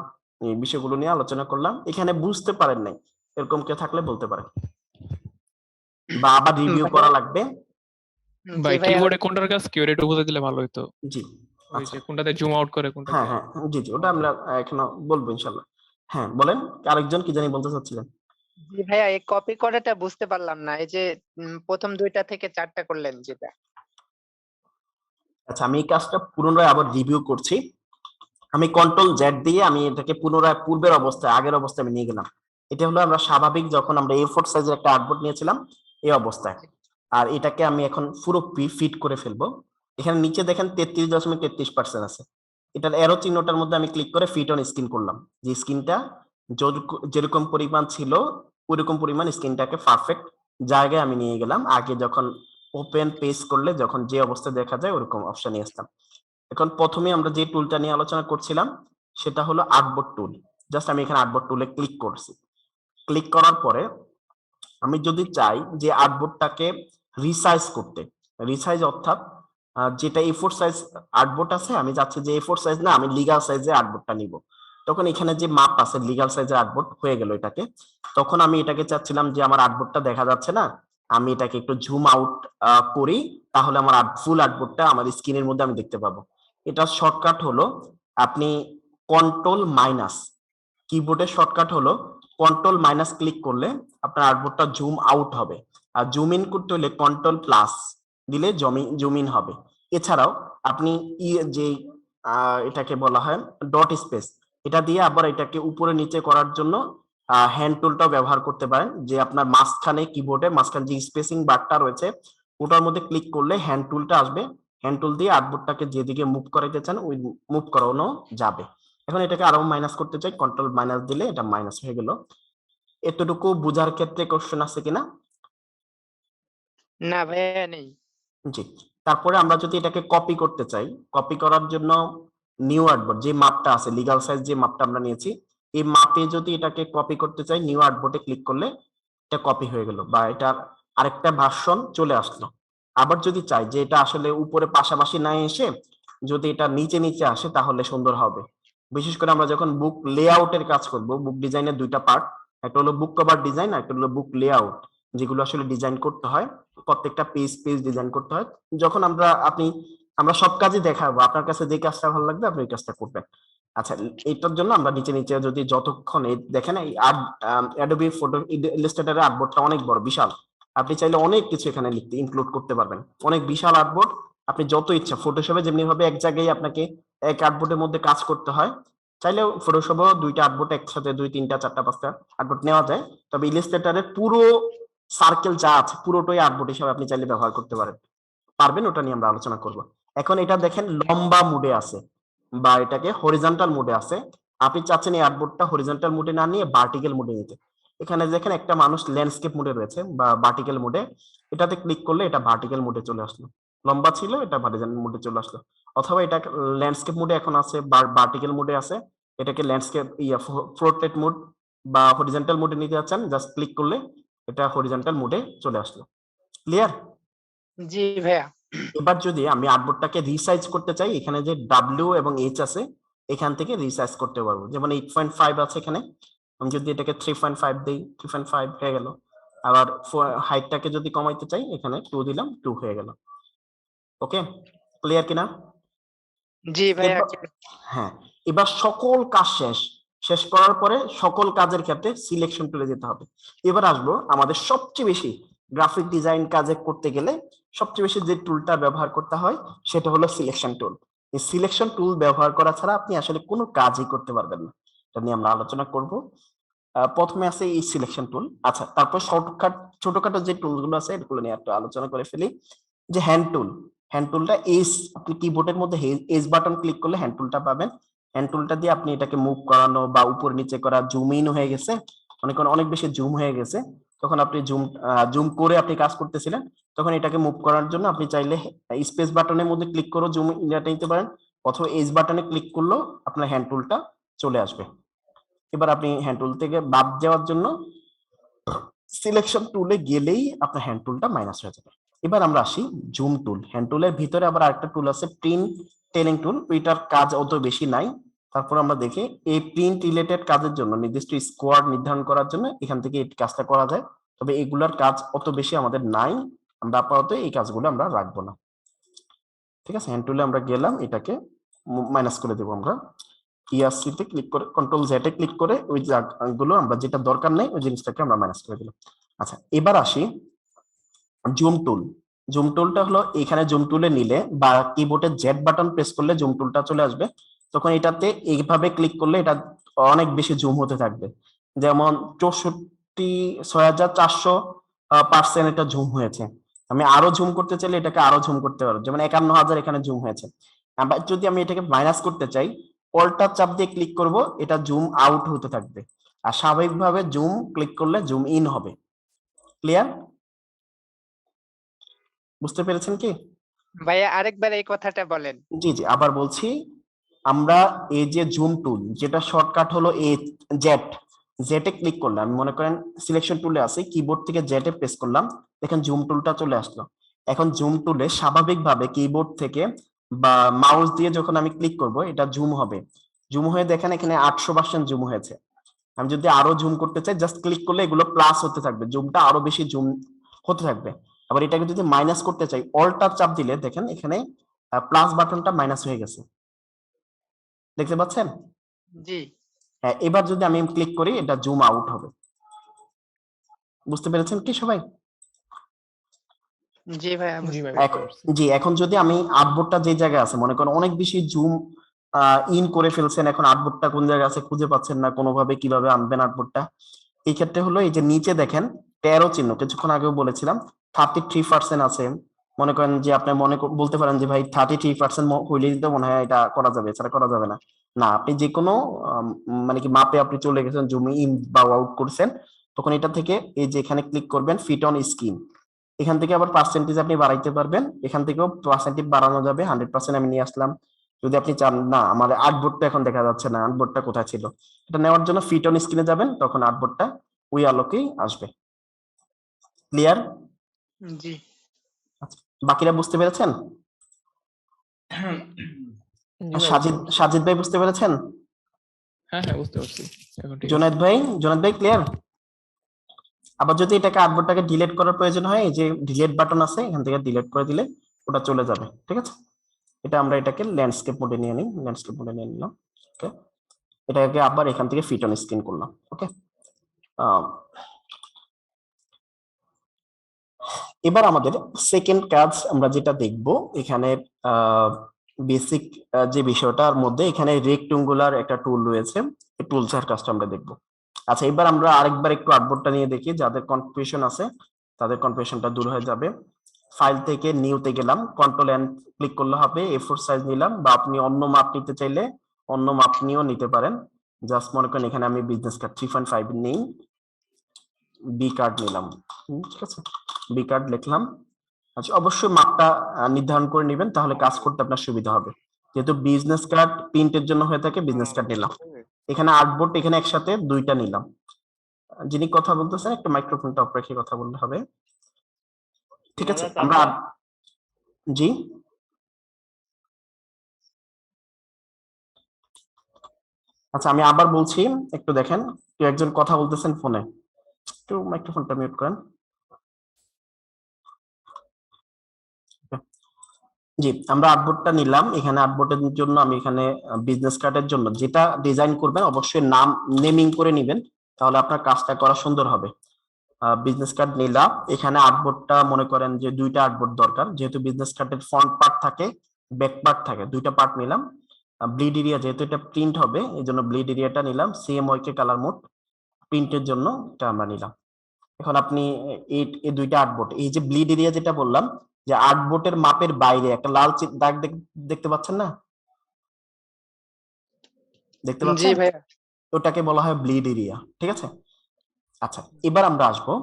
এই বিষয়গুলো নিয়ে আলোচনা করলাম। এখানে বুঝতে পারেন নাই এরকম কেউ থাকলে বলতে পারেন, বা আবার রিভিউ করা লাগবে। ভাই কিবোর্ডে কোনটার কাজ কি ওটা একটু বুঝে দিলে ভালো হতো। জি ওই আচ্ছা, যে কোনটাতে জুম আউট করে হ্যাঁ কোনটাতে। হ্যাঁ জি জি, ওটা আমরা এখনো বলবো ইনশাল্লাহ। হ্যাঁ বলেন, আরেকজন কি জানি বলতে চাচ্ছিলেন। জি ভাইয়া, এই কপি করাটা বুঝতে পারলাম না, এই যে প্রথম 2টা থেকে 4টা করলেন যেটা। আচ্ছা, আমি এই কাজটা পুনরায় আবার রিভিউ করছি। আমি কন্ট্রোল জেড দিয়ে আমি এটাকে পুনরায় পূর্বের অবস্থায়, আগের অবস্থায় আমি নিয়ে গেলাম। এটা হলো আমরা স্বাভাবিক যখন আমরা A4 সাইজের একটা আর্টবোর্ড নিয়েছিলাম এই অবস্থায়, আর এটাকে আমি এখন পুরো ফিট করে ফেলবো। এখানে নিচে দেখেন 33.33% আছে, এটার এরো চিহ্নটার মধ্যে আমি ক্লিক করে ফিট অন স্ক্রিন করলাম, যে স্ক্রিনটা যেরকম পরিমাণ ছিল ওইরকম পরিমাণ স্ক্রিনটাকে পারফেক্ট জায়গায় আমি নিয়ে গেলাম। আগে যখন ওপেন পেজ করলে যখন যে অবস্থা দেখা যায় ওরকম অপশন নিয়ে আসতাম। এখন প্রথমে আমরা যে টুলটা নিয়ে আলোচনা করছিলাম সেটা হলো আর্টবোর্ড টুল। জাস্ট আমি এখানে আর্টবোর্ড টুলে ক্লিক করছি। ক্লিক করার পরে আমি যদি চাই যে আর্টবোর্ডটাকে রিসাইজ করতে, রিসাইজ অর্থাৎ যেটা A4 সাইজ আর্টবোর্ড আছে আমি চাচ্ছি যে A4 সাইজ না, আমি লিগ্যাল সাইজে আর্টবোর্ডটা নিব, তখন এখানে যে মাপ আছে লিগ্যাল সাইজের আর্টবোর্ড হয়ে গেল এটাকে। তখন আমি এটাকে চাচ্ছিলাম যে আমার আর্টবোর্ডটা দেখা যাচ্ছে না, আমি এটাকে একটু জুম আউট করি, তাহলে আমার ফুল আর্টবোর্ডটা আমার স্ক্রিনের মধ্যে আমি দেখতে পাবো। এটা শর্টকাট হলো আপনি কন্ট্রোল মাইনাস, কিবোর্ডের শর্টকাট হলো কন্ট্রোল মাইনাস ক্লিক করলে আপনার আর্টবোর্ডটা জুম আউট হবে, আর জুম ইন করতে হলে কন্ট্রোল প্লাস দিলে জুম ইন হবে। এছাড়াও আপনি যে এটাকে বলা হয় ডট স্পেস, এটা দিয়ে আবার এটাকে উপরে নিচে করার জন্য হ্যান্ড টুলটাও ব্যবহার করতে পারেন, যে আপনার মাঝখানে কিবোর্ডে মাঝখানে যে স্পেসিং বারটা রয়েছে ওটার মধ্যে ক্লিক করলে হ্যান্ড টুলটা আসবে, হ্যান্ড টুল দিয়ে আর্টবোর্ডটাকে যেদিকে মুভ করাইতে চান ওই মুভ করানো যাবে। এখন এটাকে আরো মাইনাস করতে চাই, কন্ট্রোল মাইনাস দিলে এটা মাইনাস হয়ে গেল। এতটুকু বোঝার ক্ষেত্রে কোশ্চেন আছে কিনা? না ভাইয়া নেই। জি। তারপরে আমরা যদি এটাকে কপি করতে চাই, কপি করার জন্য নিউ আর্টবোর্ড যে মাপটা আছে লিগ্যাল সাইজ যে মাপটা আমরা নিয়েছি এই মাপে যদি এটাকে কপি করতে চাই নিউ আর্টবোর্ডে ক্লিক করলে এটা কপি হয়ে গেল, বা এটার আরেকটা ভার্সন চলে আসলো। আবার যদি চাই যে এটা আসলে উপরে পাশাপাশি না এসে যদি এটা নিচে নিচে আসে তাহলে সুন্দর হবে। বিশেষ করে আমরা যখন বুক লেআউটের কাজ করব, বুক ডিজাইনের দুইটা পার্ট, একটা হলো বুক কভার ডিজাইন, একটা হলো বুক লেআউট, যেগুলো আসলে ডিজাইন করতে হয়, প্রত্যেকটা পেজ পেজ ডিজাইন করতে হয়। যখন আমরা সব কাজই দেখাবো, আপনার কাছে যে কাজটা ভালো লাগবে আপনি এই কাজটা করবেন। আচ্ছা, এটার জন্য আমরা নিচে নিচে যদি যতক্ষণ দেখেন এই অ্যাডোবি ফটো ইলাস্ট্রেটরের আর্টবোর্ডটা অনেক বড় বিশাল, আপনি চাইলে অনেক কিছু এখানে লিখতে ইনক্লুড করতে পারবেন, অনেক বিশাল আর্টবোর্ড আপনি যত ইচ্ছা। ফটোশপে যেমনি ভাবে এক জায়গায় আপনাকে এক আর্টবোর্ডের মধ্যে কাজ করতে হয়, চাইলেও ফটোশপেও দুইটা আর্টবোর্ড একসাথে 2 3টা 4টা 5টা আর্টবোর্ড নেওয়া যায়। তবে ইলাস্ট্রেটরের পুরো সার্কেল যা আছে পুরোটাই আর্টবোর্ড হিসেবে আপনি চাইলে ব্যবহার করতে পারবেন, ওটা নিয়ে আমরা আলোচনা করব। এখন এটা দেখেন লম্বা মুডে আছে বা এটাকে হরিজন্টাল মুডে আছে। আপনি চাচ্ছেন এই আর্টবোর্ডটা হরিজন্টাল মুডে না নিয়ে ভার্টিক্যাল মুডে নিতে। এখানে দেখেন একটা মানুষ ল্যান্ডস্কেপ মুডে রয়েছে বা ভার্টিক্যাল মুডে, এটাতে ক্লিক করলে এটা ভার্টিক্যাল মুডে চলে আসলো, লম্বা ছিল এটা হরিজন্টাল মুডে চলে আসলো। অথবা এটা ল্যান্ডস্কেপ মুডে এখন আছে বা ভার্টিক্যাল মুডে আছে, এটাকে ল্যান্ডস্কেপ পোর্ট্রেট মুড বা হরিজন্টাল মুডে নিতে যাচ্ছেন, জাস্ট ক্লিক করলে এটা হরিজন্টাল মুডে চলে আসলো। ক্লিয়ার? জি ভাইয়া। এবার যদি আমি আর্টবোর্ডটাকে রিসাইজ করতে চাই, এখানে যে ডাব্লিউ এবং এইচ আছে এখান থেকে রিসাইজ করতে পারবো। যেমন 8.5 আছে এখানে, আমি যদি এটাকে 3.5 দেই 3.5 হয়ে গেল। আবার হাইটটাকে যদি কমাইতে চাই এখানে 2 দিলাম, 2 হয়ে গেল। ওকে, ক্লিয়ার কিনা? জি ভাইয়া। হ্যাঁ, এবার সকল কাজ শেষ করার পরে সকল কাজের ক্ষেত্রে সিলেকশন টুলে যেতে হবে। এবার আসবো আমাদের সবচেয়ে বেশি গ্রাফিক ডিজাইন কাজে করতে গেলে সবচেয়ে বেশি যে টুলটা ব্যবহার করতে হয় সেটা হলো সিলেকশন টুল। এই সিলেকশন টুল ব্যবহার করা ছাড়া আপনি আসলে কোনো কাজই করতে পারবেন না, এটা নিয়ে আমরা আলোচনা করব। প্রথমে আছে এই সিলেকশন টুল। আচ্ছা, তারপর ছোটখাটো যে টুলগুলো আছে এগুলো নিয়ে একটু আলোচনা করে ফেলি। যে হ্যান্ড টুল, হ্যান্ড টুলটা এস, আপনি কিবোর্ডের মধ্যে এস বাটন ক্লিক করলে হ্যান্ড টুলটা পাবেন। হ্যান্ড টুলটা দিয়ে আপনি এটাকে মুভ করানো বা উপর নিচে করা, জুম ইন হয়ে গেছে, অনেক বেশি জুম হয়ে গেছে, তখন আপনি জুম করে আপনি কাজ করতেছিলেন, তখন এটাকে মুভ করার জন্য আপনি চাইলে স্পেস বাটনের মধ্যে ক্লিক করে জুম ইনটা নিতে পারেন, অথবা এস বাটনে ক্লিক করলেও আপনার হ্যান্ড টুলটা চলে আসবে। এবার আপনি হ্যান্ড টুল থেকে বাদ যাওয়ার জন্য সিলেকশন টুলে গেলেই আপনার হ্যান্ড টুলটা মাইনাস হয়ে যাবে। এবার আমরা আসি জুম টুল। হ্যান্ড টুলের ভিতরে আবার আরেকটা টুল আছে প্রিন্ট টেলিং টুল, ওইটার কাজ অত বেশি নাই। তারপর আমরা দেখি এই প্রিন্ট রিলেটেড কাজের জন্য নির্দিষ্ট স্কোয়াড নির্ধারণ করার জন্য এখান থেকে এই কাজটা করা যায়, তবে এগুলার কাজ অত বেশি আমাদের নাই, আমরা আপাতত এই কাজগুলো আমরা রাখবো না। ঠিক আছে, হ্যান্ড টুলে আমরা গেলাম, এটাকে মাইনাস করে দেবো আমরা। ERC তে ক্লিক করে কন্ট্রোল জেড এ ক্লিক করে ওই জায়গাগুলো আমরা যেটা দরকার নেই ওই জিনিসটাকে আমরা মাইনাস করে দিলাম। আচ্ছা, এবার আসি জুম টুল। জুম টুলটা হলো এখানে জুম টুলে নিলে বা কিবোর্ডে জেড বাটন প্রেস করলে জুম টুলটা চলে আসবে, তখন এটাতে এইভাবে ক্লিক করলে এটা অনেক বেশি জুম হতে থাকবে। যেমন 64,400% এটা জুম হয়েছে। আমি আরো জুম করতে চাইলে এটাকে আরো জুম করতে পারবো, যেমন 51,000 এখানে জুম হয়েছে। আবার যদি আমি এটাকে মাইনাস করতে চাই, অল্টার চাপ দিয়ে ক্লিক করব, এটা জুম আউট হতে থাকবে, আর স্বাভাবিকভাবে জুম ক্লিক করলে জুম ইন হবে। ক্লিয়ার? বুঝতে পেরেছেন কি? ভাইয়া আরেকবার এই কথাটা বলেন। জি জি, আবার বলছি, আমরা এই যে জুম টুল যেটা শর্টকাট হলো A Z, Z A click করলাম, আমি মনে করেন সিলেকশন টুলে আছে, কিবোর্ড থেকে জেড এ প্রেস করলাম, দেখেন জুম টুলটা চলে আসলো। এখন জুম টুলে স্বাভাবিকভাবে কিবোর্ড থেকে বা মাউস দিয়ে যখন আমি ক্লিক করব এটা জুম হবে, জুম হয়ে দেখেন এখানে 800% জুম হয়েছে। আমি যদি আরো জুম করতে চাই জাস্ট ক্লিক করলে এগুলো প্লাস হতে থাকবে, জুমটা আরো বেশি জুম হতে থাকবে। আবার এটাকে যদি মাইনাস করতে চাই অল্টার চাপ দিলে দেখেন এখানে প্লাস বাটনটা মাইনাস হয়ে গেছে, দেখতে পাচ্ছেন? জি হ্যাঁ, এবার যদি আমি ক্লিক করি এটা জুম আউট হবে। বুঝতে পেরেছেন কি সবাই? জি ভাইয়া জি ভাই জি, এখন যদি আমি আর্টবোর্ডটা যে জায়গায় আছে মনে করেন অনেক বেশি জুম ইন করে ফেলছেন, এখন আর্টবোর্ডটা কোন জায়গায় আছে খুঁজে পাচ্ছেন না, কোনোভাবে কিভাবে আনবেন আর্টবোর্ডটা, এই ক্ষেত্রে হলো এই যে নিচে দেখেন 13 চিহ্ন, কিছুক্ষণ আগেও বলেছিলাম 33% আছে। মনে করেন যে আপনি বলতে পারেন যে ভাই 33% হইলেই তো মনে হয় এটা করা যাবে, এছাড়া করা যাবে না। না, আপনি যে কোনো মানে কি মাপে আপনি চলে গেছেন, জুম ইন বা আউট করছেন, তখন এটা থেকে এই যে এখানে ক্লিক করবেন ফিট অন স্ক্রিন, এখান থেকে আবার পার্সেন্টেজ আপনি বাড়াইতে পারবেন, এখান থেকেও পার্সেন্টেজ বাড়ানো যাবে। 100% আমি নিয়ে আসলাম। যদি আপনি চান না আমার আর্টবোর্ডটা এখন দেখা যাচ্ছে না, আর্টবোর্ডটা কোথায় ছিল, এটা নেওয়ার জন্য ফিট অন স্ক্রিনে যাবেন, তখন আর্টবোর্ডটা ওই আলোকেই আসবে। ক্লিয়ার? জি আচ্ছা, বাকিরা বুঝতে পেরেছেন? আর সাজিদ ভাই বুঝতে পেরেছেন? হ্যাঁ হ্যাঁ বুঝতে পারছি এখন ঠিক আছে। জুনায়েদ ভাই ক্লিয়ার? আবার যদি এটাকে আর্টবোর্ডটাকে ডিলিট করার প্রয়োজন হয়, এই যে ডিলিট বাটন আছে এখান থেকে ডিলিট করে দিলে ওটা চলে যাবে। ঠিক আছে, এটা আমরা এটাকে ল্যান্ডস্কেপ মোডে নিয়ে নিই, ল্যান্ডস্কেপ মোডে নিয়ে নিলাম। ওকে, এটাকে আবার এখান থেকে ফিট অন স্ক্রিন করলাম। ওকে, এবার আমাদের সেকেন্ড কাজ আমরা যেটা দেখব এখানে বেসিক যে বিষয়টার মধ্যে এখানে রেক্টেঙ্গুলার একটা টুল রয়েছে, এই টুলসের কাজটা আমরা দেখব। আচ্ছা, এবার আমরা আরেকবার একটু আর্টবোর্ডটা নিয়ে দেখি, যাদের কনফিউশন আছে তাদের কনফিউশনটা দূর হয়ে যাবে। ফাইল থেকে নিউতে গেলাম, কন্ট্রোল এন ক্লিক করলে হবে, A4 সাইজ নিলাম, বা আপনি অন্য মাপ নিতে চাইলে অন্য মাপ নিয়েও নিতে পারেন। জাস্ট মনে করেন এখানে আমি বিজনেস কার্ড 3.5 নেই, বি কার্ড নিলাম, ঠিক আছে, বি কার্ড লিখলাম। আচ্ছা, অবশ্যই মাপটা নির্ধারণ করে নেবেন, তাহলে কাজ করতে আপনার সুবিধা হবে। যেহেতু বিজনেস কার্ড প্রিন্টের জন্য হয়ে থাকে, বিজনেস কার্ড নিলাম। এখানে আর্টবোর্ড এখানে একসাথে দুইটা নিলাম। যিনি কথা বলতেছেন একটু মাইক্রোফোনটা অফ রেখে কথা বললে হবে, ঠিক আছে? আমরা জি, আচ্ছা আমি আবার বলছি, একটু দেখেন, কেউ একজন কথা বলতেছেন ফোনে, একটু মাইক্রোফোনটা মিউট করেন। জি, আমরা আর্টবোর্ডটা নিলাম। এখানে আর্টবোর্ডের জন্য আমি এখানে বিজনেস কার্ডের জন্য যেটা ডিজাইন করবেন অবশ্যই নাম নেমিং করে নেবেন, তাহলে আপনার কাজটা করা সুন্দর হবে। বিজনেস কার্ড নিলাম। এখানে আর্টবোর্ডটা মনে করেন যে দুইটা আর্টবোর্ড দরকার, যেহেতু বিজনেস কার্ডের ফ্রন্ট পার্ট থাকে, ব্যাক পার্ট থাকে, দুইটা পার্ট নিলাম। ব্লিড এরিয়া যেহেতু এটা প্রিন্ট হবে, এই জন্য ব্লিড এরিয়াটা নিলাম। CMYK কালার মোড প্রিন্টের জন্য এটা আমরা নিলাম। এখন আপনি এই দুইটা আর্টবোর্ড, এই যে ব্লিড এরিয়া যেটা বললাম, যে আর্টবোর্ডের মাপের বাইরে একটা লাল দাগ দেখতে পাচ্ছেন না? দেখতে জি পাচ্ছেন? ভাইয়া। ওটাকে বলা হয় ব্লিড এরিয়া, ঠিক আছে? আচ্ছা, এবার আমরা আসবো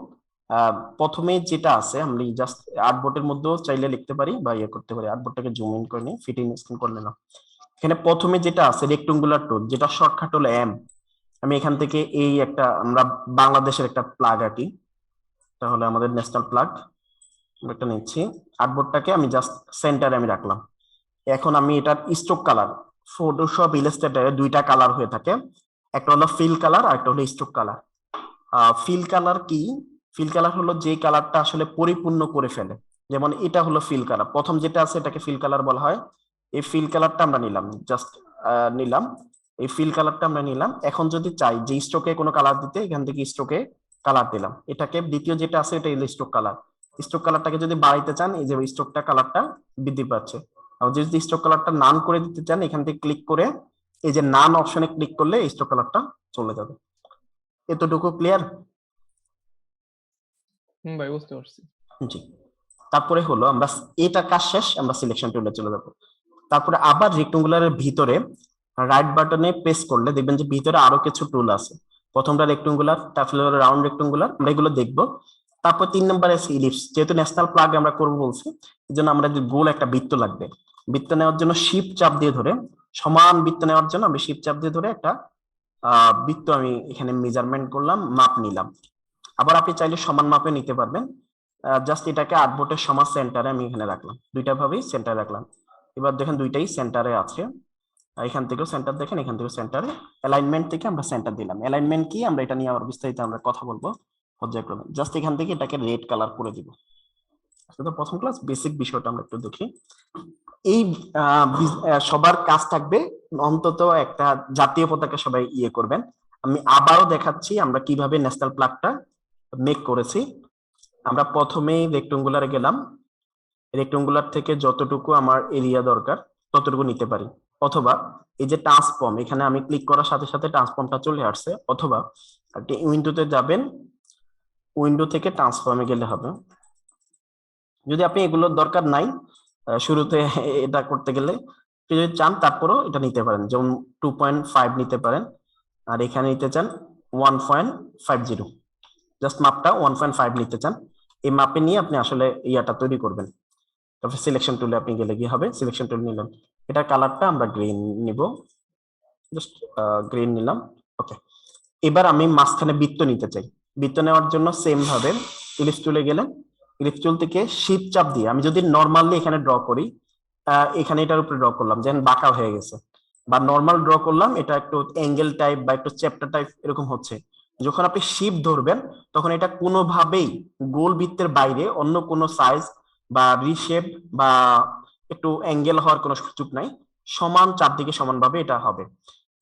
প্রথমে যেটা আছে, আমরা জাস্ট আর্টবোর্ডের মধ্যেও চাইলে লিখতে পারি বা ইয়ে করতে পারি। আর্টবোর্ডটাকে জুম ইন করে নিই, ফিটিং স্ক্রিন করে নিলাম। এখানে প্রথমে যেটা আছে রেক্টেঙ্গুলার টুল, যেটা শর্টকাট হলো এম। আমি এখান থেকে এই একটা আমরা বাংলাদেশের একটা প্লাগ আঁকি, তাহলে আমাদের ন্যাশনাল প্লাগ একটা নিচ্ছি। আর্টবোর্ডটাকে আমি জাস্ট সেন্টারে আমি রাখলাম। এখন আমি এটার স্ট্রোক কালার, ফটোশপ ইলাস্ট্রেটরে দুইটা কালার হয়ে থাকে, একটা হলো ফিল কালার আর একটা হলো স্ট্রোক কালার। ফিল কালার কি? ফিল কালার হলো যে কালারটা আসলে পরিপূর্ণ করে ফেলে, যেমন এটা হলো ফিল কালার, প্রথম যেটা আছে এটাকে ফিল কালার বলা হয়। এই ফিল কালারটা আমরা নিলাম, জাস্ট নিলাম, এই ফিল কালারটা আমরা নিলাম। এখন যদি চাই যে স্ট্রোকে কোনো কালার দিতে, এখান থেকে স্ট্রোকে কালার দিলাম। এটাকে দ্বিতীয় যেটা আছে এটা হলো স্ট্রোক কালার। স্ট্রোক কালারটাকে যদি বাড়াইতে চান, এই যে স্ট্রোকটা কালারটা বৃদ্ধি পাচ্ছে। আর যদি স্ট্রোক কালারটা নান করে দিতে চান, এখান থেকে ক্লিক করে এই যে নান অপশনে ক্লিক করলে স্ট্রোক কালারটা চলে যাবে। এতটুকু ক্লিয়ার? ভাই বুঝতে পারছি। জি। তারপরে হলো আমরা এটা কাজ শেষ, আমরা সিলেকশন টুলে চলে যাব। তারপরে আবার রেক্টেঙ্গুলারের ভিতরে রাইট বাটনে প্রেস করলে দেখবেন যে ভিতরে আরো কিছু টুল আছে। প্রথমটা রেক্টেঙ্গুলার, তারপরে রাউন্ড রেক্টেঙ্গুলার, আমরা এগুলো দেখবো। তারপর 3 নম্বরে আছে ইলিপস। যেহেতু ন্যাশনাল প্লাগ আমরা করবো বলছি, এই জন্য আমরা যে গোল একটা বৃত্ত লাগবে। বৃত্ত নেওয়ার জন্য শিফট চাপ দিয়ে ধরে, সমান বৃত্ত নেওয়ার জন্য আমি শিফট চাপ দিয়ে ধরে একটা বৃত্ত আমি এখানে মেজারমেন্ট করলাম, মাপ নিলাম। আবার আপনি চাইলে সমান মাপে নিতে পারবেন। জাস্ট এটাকে আর্টবোর্ডের সমান সেন্টারে আমি এখানে রাখলাম, দুইটা ভাবেই সেন্টারে রাখলাম। এবার দেখেন দুইটাই সেন্টারে আছে, এখান থেকেও সেন্টার দেখেন, এখান থেকেও সেন্টারে। অ্যালাইনমেন্ট থেকে আমরা সেন্টার দিলাম। অ্যালাইনমেন্ট কি আমরা এটা নিয়ে আবার বিস্তারিত আমরা কথা বলবো পর্যায়ক্রমে। জাস্ট এখান থেকে এটাকে রেড কালার করে দিব। তো প্রথম ক্লাস বেসিক বিষয়টা আমরা একটু দেখি। এই সবার কাজ থাকবে অন্তত একটা জাতীয় পতাকা সবাই ইয়ে করবেন। আমি আবারও দেখাচ্ছি আমরা কিভাবে ন্যাশনাল প্লাগটা মেক করেছি। আমরা প্রথমেই রেক্টেঙ্গুলারে গেলাম, রেক্টেঙ্গুলার থেকে যতটুকু আমার এরিয়া দরকার ততটুকু নিতে পারি, অথবা এই যে ট্রান্সফর্ম, এখানে আমি ক্লিক করার সাথে সাথে ট্রান্সফর্মটা চলে আসছে, অথবা আপনি উইন্ডোতে যাবেন, উইন্ডো থেকে ট্রান্সফর্মে গেলে হবে। যদি আপনি এগুলোর দরকার নাই শুরুতে এটা করতে গেলে, যদি চান তারপরও এটা নিতে পারেন, যেমন 2.5 নিতে পারেন, আর এখানে নিতে চান 1.50, জাস্ট মাপটা 1.5 নিতে চান। এই মাপে নিয়ে আপনি আসলে ইয়াটা তৈরি করবেন। তারপর সিলেকশন টুলে আপনি গেলে কি হবে, সিলেকশন টুল নিলাম, এটা কালারটা আমরা গ্রিন নিব, জাস্ট গ্রিন নিলাম। ওকে, এবার আমি মাঝখানে বৃত্ত নিতে চাই। বৃত্ত নেওয়ার জন্য সেম ভাবে ইলিপস টুলে গেলেন, ইলিপস টুল থেকে শিফট চাপ দিয়ে আমি যদি নরমালি এখানে ড্র করি, এখানে এটার উপরে ড্র করলাম, যেন বাঁকা হয়ে গেছে, বা নরমাল ড্র করলাম, এটা একটু অ্যাঙ্গেল টাইপ বা একটু চ্যাপ্টার টাইপ এরকম হচ্ছে। যখন আপনি শিফট ধরবেন তখন এটা কোনোভাবেই গোল বৃত্তের বাইরে অন্য কোনো সাইজ বা রিশেপ বা একটু অ্যাঙ্গেল হওয়ার কোনো সুযোগ নাই, সমান চারদিকে সমানভাবে এটা হবে।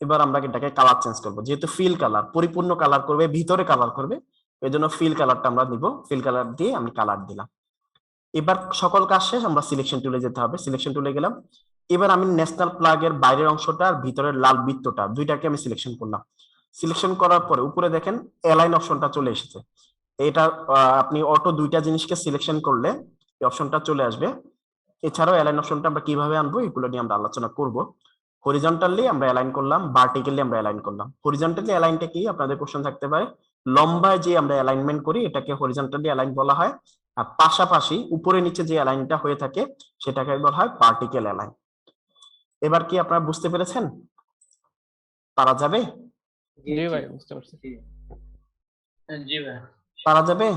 এবার আমরা এটাকে কালার চেঞ্জ করবো, যেহেতু ফিল কালার পরিপূর্ণ কালার করবে, ভিতরে কালার করবে, এই জন্য ফিল কালারটা আমরা দিব। ফিল কালার দিয়ে আমি কালার দিলাম, এবার সকল কাজ শেষ, আমরা সিলেকশন টুলে যেতে হবে। সিলেকশন টুলে গেলাম। এবার আমি ন্যাশনাল প্লাগ এর বাইরের অংশটা আর ভিতরের লাল বৃত্তটা দুইটাকে আমি সিলেকশন করলাম। সিলেকশন করার পরে উপরে দেখেন অ্যালাইন অপশনটা চলে এসেছে। এটা আপনি অটো দুইটা জিনিসকে সিলেকশন করলে এই অপশনটা চলে আসবে। এছাড়াও অ্যালাইন অপশনটা আমরা কিভাবে আনবো এগুলো নিয়ে আমরা আলোচনা করব। হরিজন্টালি আমরা অ্যালাইন করলাম, ভার্টিক্যালি আমরা অ্যালাইন করলাম। হরিজন্টালি অ্যালাইনটা কি আপনাদের কোশ্চেন থাকতে পারে, লম্বায় যে আমরা অ্যালাইনমেন্ট করি এটাকে হরিজন্টালি অ্যালাইন বলা হয়, আর পাশাপাশি উপরে নিচে যে অ্যালাইনটা হয়ে থাকে সেটাকে বলা হয় ভার্টিক্যাল অ্যালাইন। এবার কি আপনারা বুঝতে পেরেছেন? পারা যাবে? জি ভাই বুঝতে পারছি। জি ভাই। পারা যাবে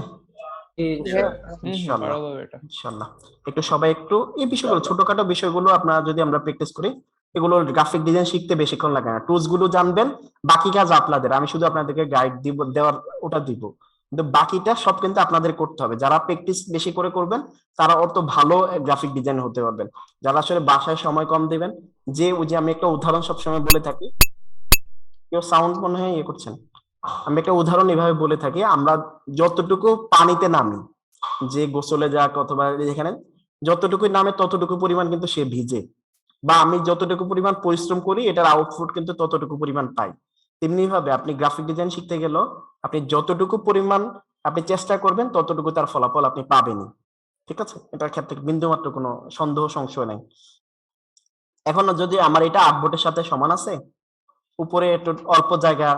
হ্যাঁ, ইনশাআল্লাহ। পারা যাবে এটা। ইনশাআল্লাহ। একটু সবাই একটু এই বিষয়গুলো ছোটখাটো বিষয়গুলো আপনারা যদি আমরা প্র্যাকটিস করি, এগুলো গ্রাফিক ডিজাইন শিখতে বেশিক্ষণ লাগে না। টুলস গুলো জানবেন, বাকি কাজ আপনাদের, আমি শুধু আপনাদেরকে গাইড দিব, দেওয়ার ওটা দিব, কিন্তু বাকিটা সব কিন্তু আপনাদের করতে হবে। যারা প্র্যাকটিস বেশি করে করবেন তারা অত ভালো গ্রাফিক ডিজাইন হতে পারবেন। যারা আসলে বাসায় সময় কম দিবেন, যে ওই যে আমি একটা উদাহরণ সবসময় বলে থাকি, কেউ সাউন্ড মনে হয় ইয়ে করছেন, আমি একটা উদাহরণ এভাবে বলে থাকি, আমরা যতটুকু পানিতে নামি, যে গোসলে যাক অথবা যেখানে যতটুকু নামে ততটুকু পরিমাণ কিন্তু সে ভিজে, বা আমি যতটুকু পরিমাণ পরিশ্রম করি এটার আউটপুট কিন্তু ততটুকু পরিমাণ পাই। তেমনি ভাবে আপনি গ্রাফিক ডিজাইন শিখতে গেলেও আপনি যতটুকু পরিমাণ আপনি চেষ্টা করবেন ততটুকু তার ফলাফল আপনি পাবেনই। ঠিক আছে, এটার ক্ষেত্রে বিন্দুমাত্র কোনো সন্দেহ সংশয় নাই। এখন যদি আমার এটা আর্টবোর্ডের সাথে সমান আছে, উপরে একটু অল্প জায়গা,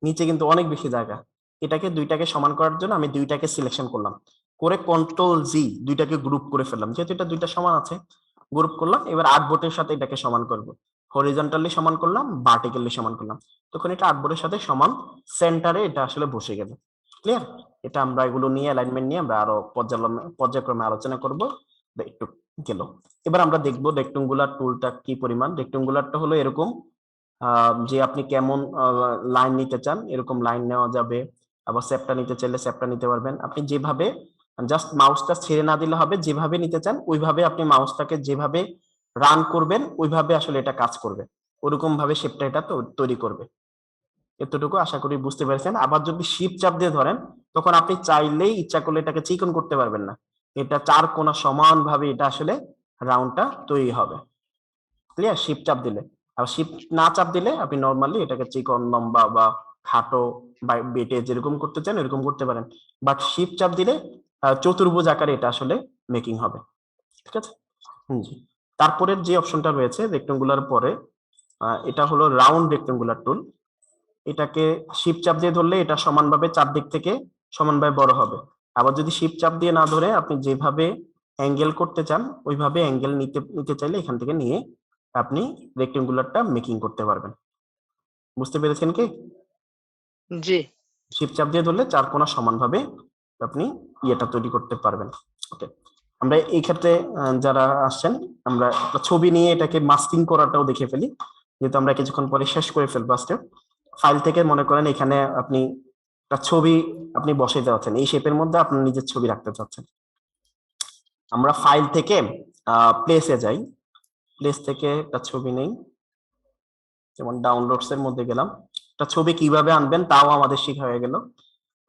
নিচে কিন্তু অনেক বেশি জায়গা, এটাকে দুইটাকে সমান করার জন্য আমি দুইটাকে সিলেকশন করলাম, করে কন্ট্রোল জি দুইটাকে গ্রুপ করে ফেললাম, যেহেতু এটা দুইটা সমান আছে গ্রুপ করলাম। এবার আর্টবোর্ডের সাথে এটাকে সমান করব, হরিজন্টালি সমান করলাম, ভার্টিক্যালি সমান করলাম, তখন এটা আর্টবোর্ডের সাথে সমান, সেন্টারে এটা আসলে বসে গেল। ক্লিয়ার? এটা আমরা এগুলো নিয়ে অ্যালাইনমেন্ট নিয়ে আমরা আরো পর্যায়ক্রমে আলোচনা করব একটু গেল। এবার আমরা দেখবো রেক্টেঙ্গুলার টুলটা কি পরিমাণ। রেক্টেঙ্গুলারটা হলো এরকম, যে আপনি কেমন লাইন নিতে চান এরকম লাইন নেওয়া যাবে, আবার স্যাপটা নিতে চাইলে স্যাপটা নিতে পারবেন। আপনি যেভাবে জাস্ট মাউসটা ছেড়ে না দিলে হবে, যেভাবে নিতে চান ওইভাবে আপনি মাউসটাকে যেভাবে রান করবেন ওইভাবে আসলে এটা কাজ করবে, ওরকম ভাবে শেপটা এটা তৈরি করবে। এতটুকু আশা করি বুঝতে পেরেছেন। আবার যদি শিফট চাপ দিয়ে ধরেন তখন আপনি চাইলেই ইচ্ছা করলে এটাকে চিকন করতে পারবেন না, এটা চার কোণা সমান ভাবে এটা আসলে রাউন্ডটা তৈরি হবে। ক্লিয়ার? শিফট চাপ দিলে, আর শিফট না চাপ দিলে আপনি নরমালি এটাকে চিকন, লম্বা বা খাটো বা বেটে যেরকম করতে চান এরকম করতে পারেন, বাট শিফট চাপ দিলে চতুর্ভুজ আকারে এটা আসলে মেকিং হবে। ঠিক আছে? জি। তারপরের যে অপশনটা রয়েছে রেক্টেঙ্গুলার পরে, এটা হলো রাউন্ড রেক্টেঙ্গুলার টুল। এটাকে শিফট চাপ দিয়ে ধরলে এটা সমানভাবে চারদিক থেকে সমানভাবে বড় হবে। আবার যদি শিফট চাপ দিয়ে না ধরে আপনি যেভাবে অ্যাঙ্গেল করতে চান ওইভাবে অ্যাঙ্গেল নিতে চাইলে এখান থেকে নিয়ে আপনি রেক্টেঙ্গুলারটা মেকিং করতে পারবেন। বুঝতে পেরেছেন কি? জি। শিফট চাপ দিয়ে ধরলে চার কোণা সমানভাবে আপনি ইয়েটা তৈরি করতে পারবেন। ওকে, আমরা এই ক্ষেত্রে যারা আসছেন আমরা একটা ছবি নিয়ে এটাকে মাস্কিং করাটাও দেখে ফেলি, যেহেতু আমরা কিছুক্ষণ পরে শেষ করে ফেলবো। আজকে ফাইল থেকে মনে করেন এখানে আপনি একটা ছবি আপনি বসাইতে চাচ্ছেন, এই শেপের মধ্যে আপনার নিজের ছবি রাখতে চাচ্ছেন। আমরা ফাইল থেকে প্লেসে যাই, প্লেস থেকে একটা ছবি নেই, যেমন ডাউনলোডস এর মধ্যে গেলাম, একটা ছবি কিভাবে আনবেন তাও আমাদের শেখা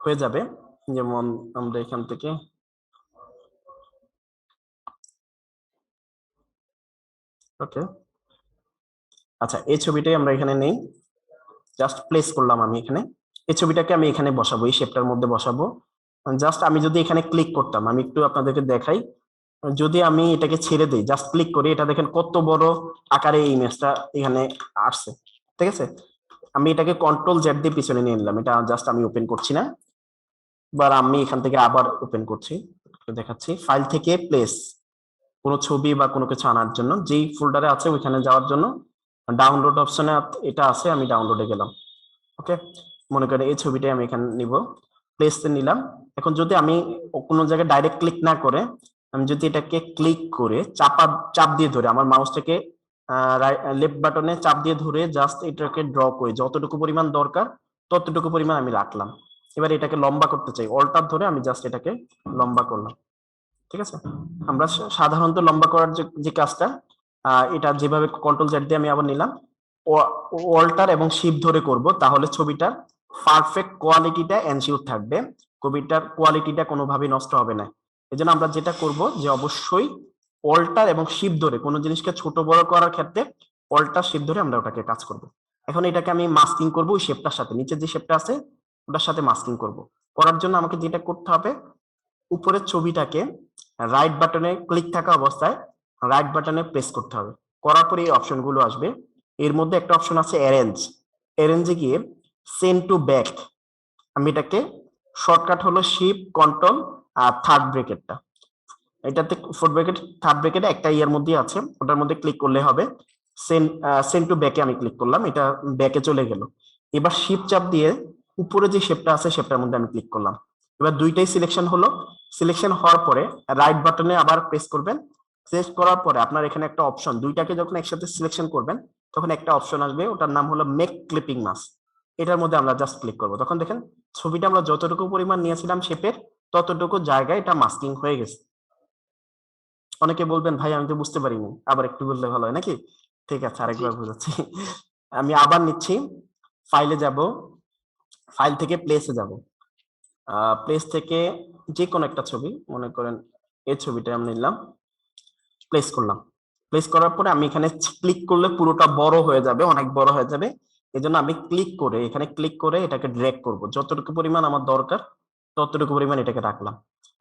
হয়ে যাবে। যেমন আমরা এখান থেকে ওকে, আচ্ছা এই ছবিটাই আমরা এখানে নেই, জাস্ট প্লেস করলাম আমি এখানে, এই ছবিটাকে আমি এখানে বসাবো, এই শেপটার মধ্যে বসাবো। জাস্ট আমি যদি এখানে ক্লিক করতাম, আমি একটু আপনাদেরকে দেখাই, যদি আমি এটাকে ছেড়ে দিই জাস্ট ক্লিক করি, এটা দেখেন কত বড় আকারে এই ইমেজটা এখানে আসছে। ঠিক আছে, আমি এটাকে কন্ট্রোল জেড দিয়ে পিছনে নিয়ে নিলাম, এটা জাস্ট আমি ওপেন করছি না, এবার আমি এখান থেকে আবার ওপেন করছি, দেখাচ্ছি। ফাইল থেকে প্লেস, কোনো ছবি বা কোনো কিছু আনার জন্য যেই ফোল্ডারে আছে ওইখানে যাওয়ার জন্য ডাউনলোড অপশনে এটা আছে, আমি ডাউনলোডে গেলাম। ওকে, মনে করেন এই ছবিটাই আমি এখানে নিব, প্লেসে নিলাম। এখন যদি আমি কোনো জায়গায় ডাইরেক্ট ক্লিক না করে আমি যদি এটাকে ক্লিক করে চাপ দিয়ে ধরে আমার মাউসটাকে লেফট বাটনে চাপ দিয়ে ধরে জাস্ট এটাকে ড্র করে যতটুকু পরিমাণ দরকার ততটুকু পরিমাণ আমি রাখলাম। এবার এটাকে লম্বা করতে চাই, অল্টার ধরে আমি জাস্ট এটাকে লম্বা করলাম। ঠিক আছে, আমরা সাধারণত লম্বা করার যে কাজটা, এটা যেভাবে কন্ট্রোল জেড দিয়ে আমি আবার নিলাম, অল্টার এবং শিফট ধরে করব, তাহলে ছবিটার পারফেক্ট কোয়ালিটিটা এনশিওর থাকবে, ছবিটার কোয়ালিটিটা কোনোভাবেই নষ্ট হবে না। এই জন্য আমরা যেটা করব যে অবশ্যই অল্টার এবং শিফট ধরে কোনো জিনিসকে ছোট বড় করার ক্ষেত্রে অল্টার শিফট ধরে আমরা ওটাকে কাজ করব। এখন এটাকে আমি মাস্কিং করব ওই শেপটার সাথে, নিচে যে শেপটা আছে ওটার সাথে মাস্কিং করব। করার জন্য আমাকে যেটা করতে হবে, উপরের ছবিটাকে রাইট বাটনে ক্লিক থাকা অবস্থায় রাইট বাটনে প্রেস করতে হবে। করার পরে এই অপশনগুলো আসবে। এর মধ্যে একটা অপশন আছে অ্যারেঞ্জ, অ্যারেঞ্জে গিয়ে সেন্ড টু ব্যাক, আমি এটাকে শর্টকাট হলো শিফট কন্ট্রোল আর থার্ড ব্রেকেটটা, এটাতে ফোর্থ ব্রেকেট থার্ড ব্রেকেটে একটা ইয়ার মধ্যে আছে, ওটার মধ্যে ক্লিক করলে হবে। সেন্ড টু ব্যাকে আমি ক্লিক করলাম, এটা ব্যাকে চলে গেল। এবার শিফট চাপ দিয়ে উপরে যে শেপটা আছে শেপটার মধ্যে আমি ক্লিক করলাম। এবার দুইটাই সিলেকশন হলো। সিলেকশন হওয়ার পরে রাইট বাটনে আবার প্রেস করবেন। প্রেস করার পরে আপনার এখানে একটা অপশন, দুইটাকে যখন একসাথে সিলেকশন করবেন তখন একটা অপশন আসবে, ওটার নাম হলো মেক ক্লিপিং মাস্ক। এটার মধ্যে আমরা জাস্ট ক্লিক করবো, তখন দেখেন ছবিটা আমরা যতটুকু পরিমাণ নিয়েছিলাম শেপের ততটুকু জায়গায় এটা মাস্কিং হয়ে গেছে। অনেকে বলবেন ভাই আমি তো বুঝতে পারিনি, আবার একটু বললে ভালো হয় নাকি? ঠিক আছে, আরেকবার বুঝাচ্ছি। আমি আবার নিচ্ছি, ফাইলে যাব, ফাইল থেকে প্লেসে যাব, প্লেস থেকে যে কোনো একটা ছবি, মনে করেন এই ছবিটা আমি নিলাম, প্লেস করলাম। প্লেস করার পরে আমি এখানে ক্লিক করলে পুরোটা বড় হয়ে যাবে, অনেক বড় হয়ে যাবে। এই জন্য আমি ক্লিক করে এখানে ক্লিক করে এটাকে ড্র্যাগ করব, যতটুকু পরিমাণ আমার দরকার ততটুকু পরিমাণ এটাকে রাখলাম।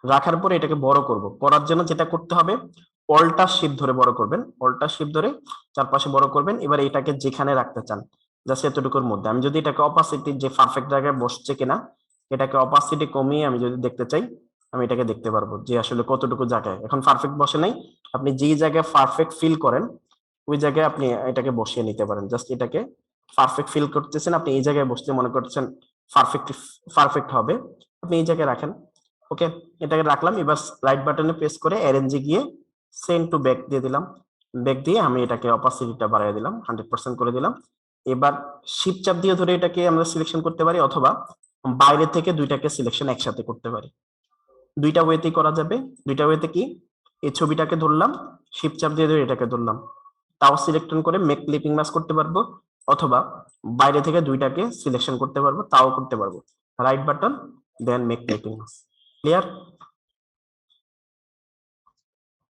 রাখার পরে এটাকে বড় করব। করার জন্য যেটা করতে হবে, অল্টার শিফট ধরে বড় করবেন, অল্টার শিফট ধরে চারপাশে বড় করবেন। এবার এটাকে যেখানে রাখতে চান জাস্ট এতটুকুর মধ্যে, আমি যদি এটাকে অপাসিটি যে পারফেক্ট জায়গায় বসছে কিনা, এটাকে অপাসিটি কমিয়ে আমি যদি দেখতে চাই আমি এটাকে দেখতে পারবো যে আসলে কতটুকু জায়গায় এখন পারফেক্ট বসে নাই। আপনি যেই জায়গায় পারফেক্ট ফিল করেন ওই জায়গায় আপনি এটাকে বসিয়ে নিতে পারেন। জাস্ট এটাকে পারফেক্ট ফিল করতেছেন, আপনি এই জায়গায় বসতে মনে করছেন পারফেক্ট হবে, আপনি এই জায়গায় রাখেন। ওকে, এটাকে রাখলাম। এবার রাইট বাটনে প্রেস করে অ্যারেঞ্জে গিয়ে সেন্ড টু ব্যাক দিয়ে দিলাম। ব্যাক দিয়ে আমি এটাকে অপাসিটিটা বাড়িয়ে দিলাম, 100% করে দিলাম। এবার শিফট চাপ দিয়ে ধরে এটাকে আমরা সিলেকশন করতে পারি, অথবা বাইরে থেকে দুইটাকে সিলেকশন একসাথে করতে পারি। দুইটা ওয়েতেই করা যাবে। দুইটা ওয়েতে কি, এই ছবিটাকে ধরলাম, শিফট চাপ দিয়ে ধরে এটাকে ধরলাম, তাও সিলেকশন করে মেক ক্লিপিং মাস্ক করতে পারবো, অথবা বাইরে থেকে দুইটাকে সিলেকশন করতে পারবো, তাও করতে পারবো। Right button then make clipping mask. Clear?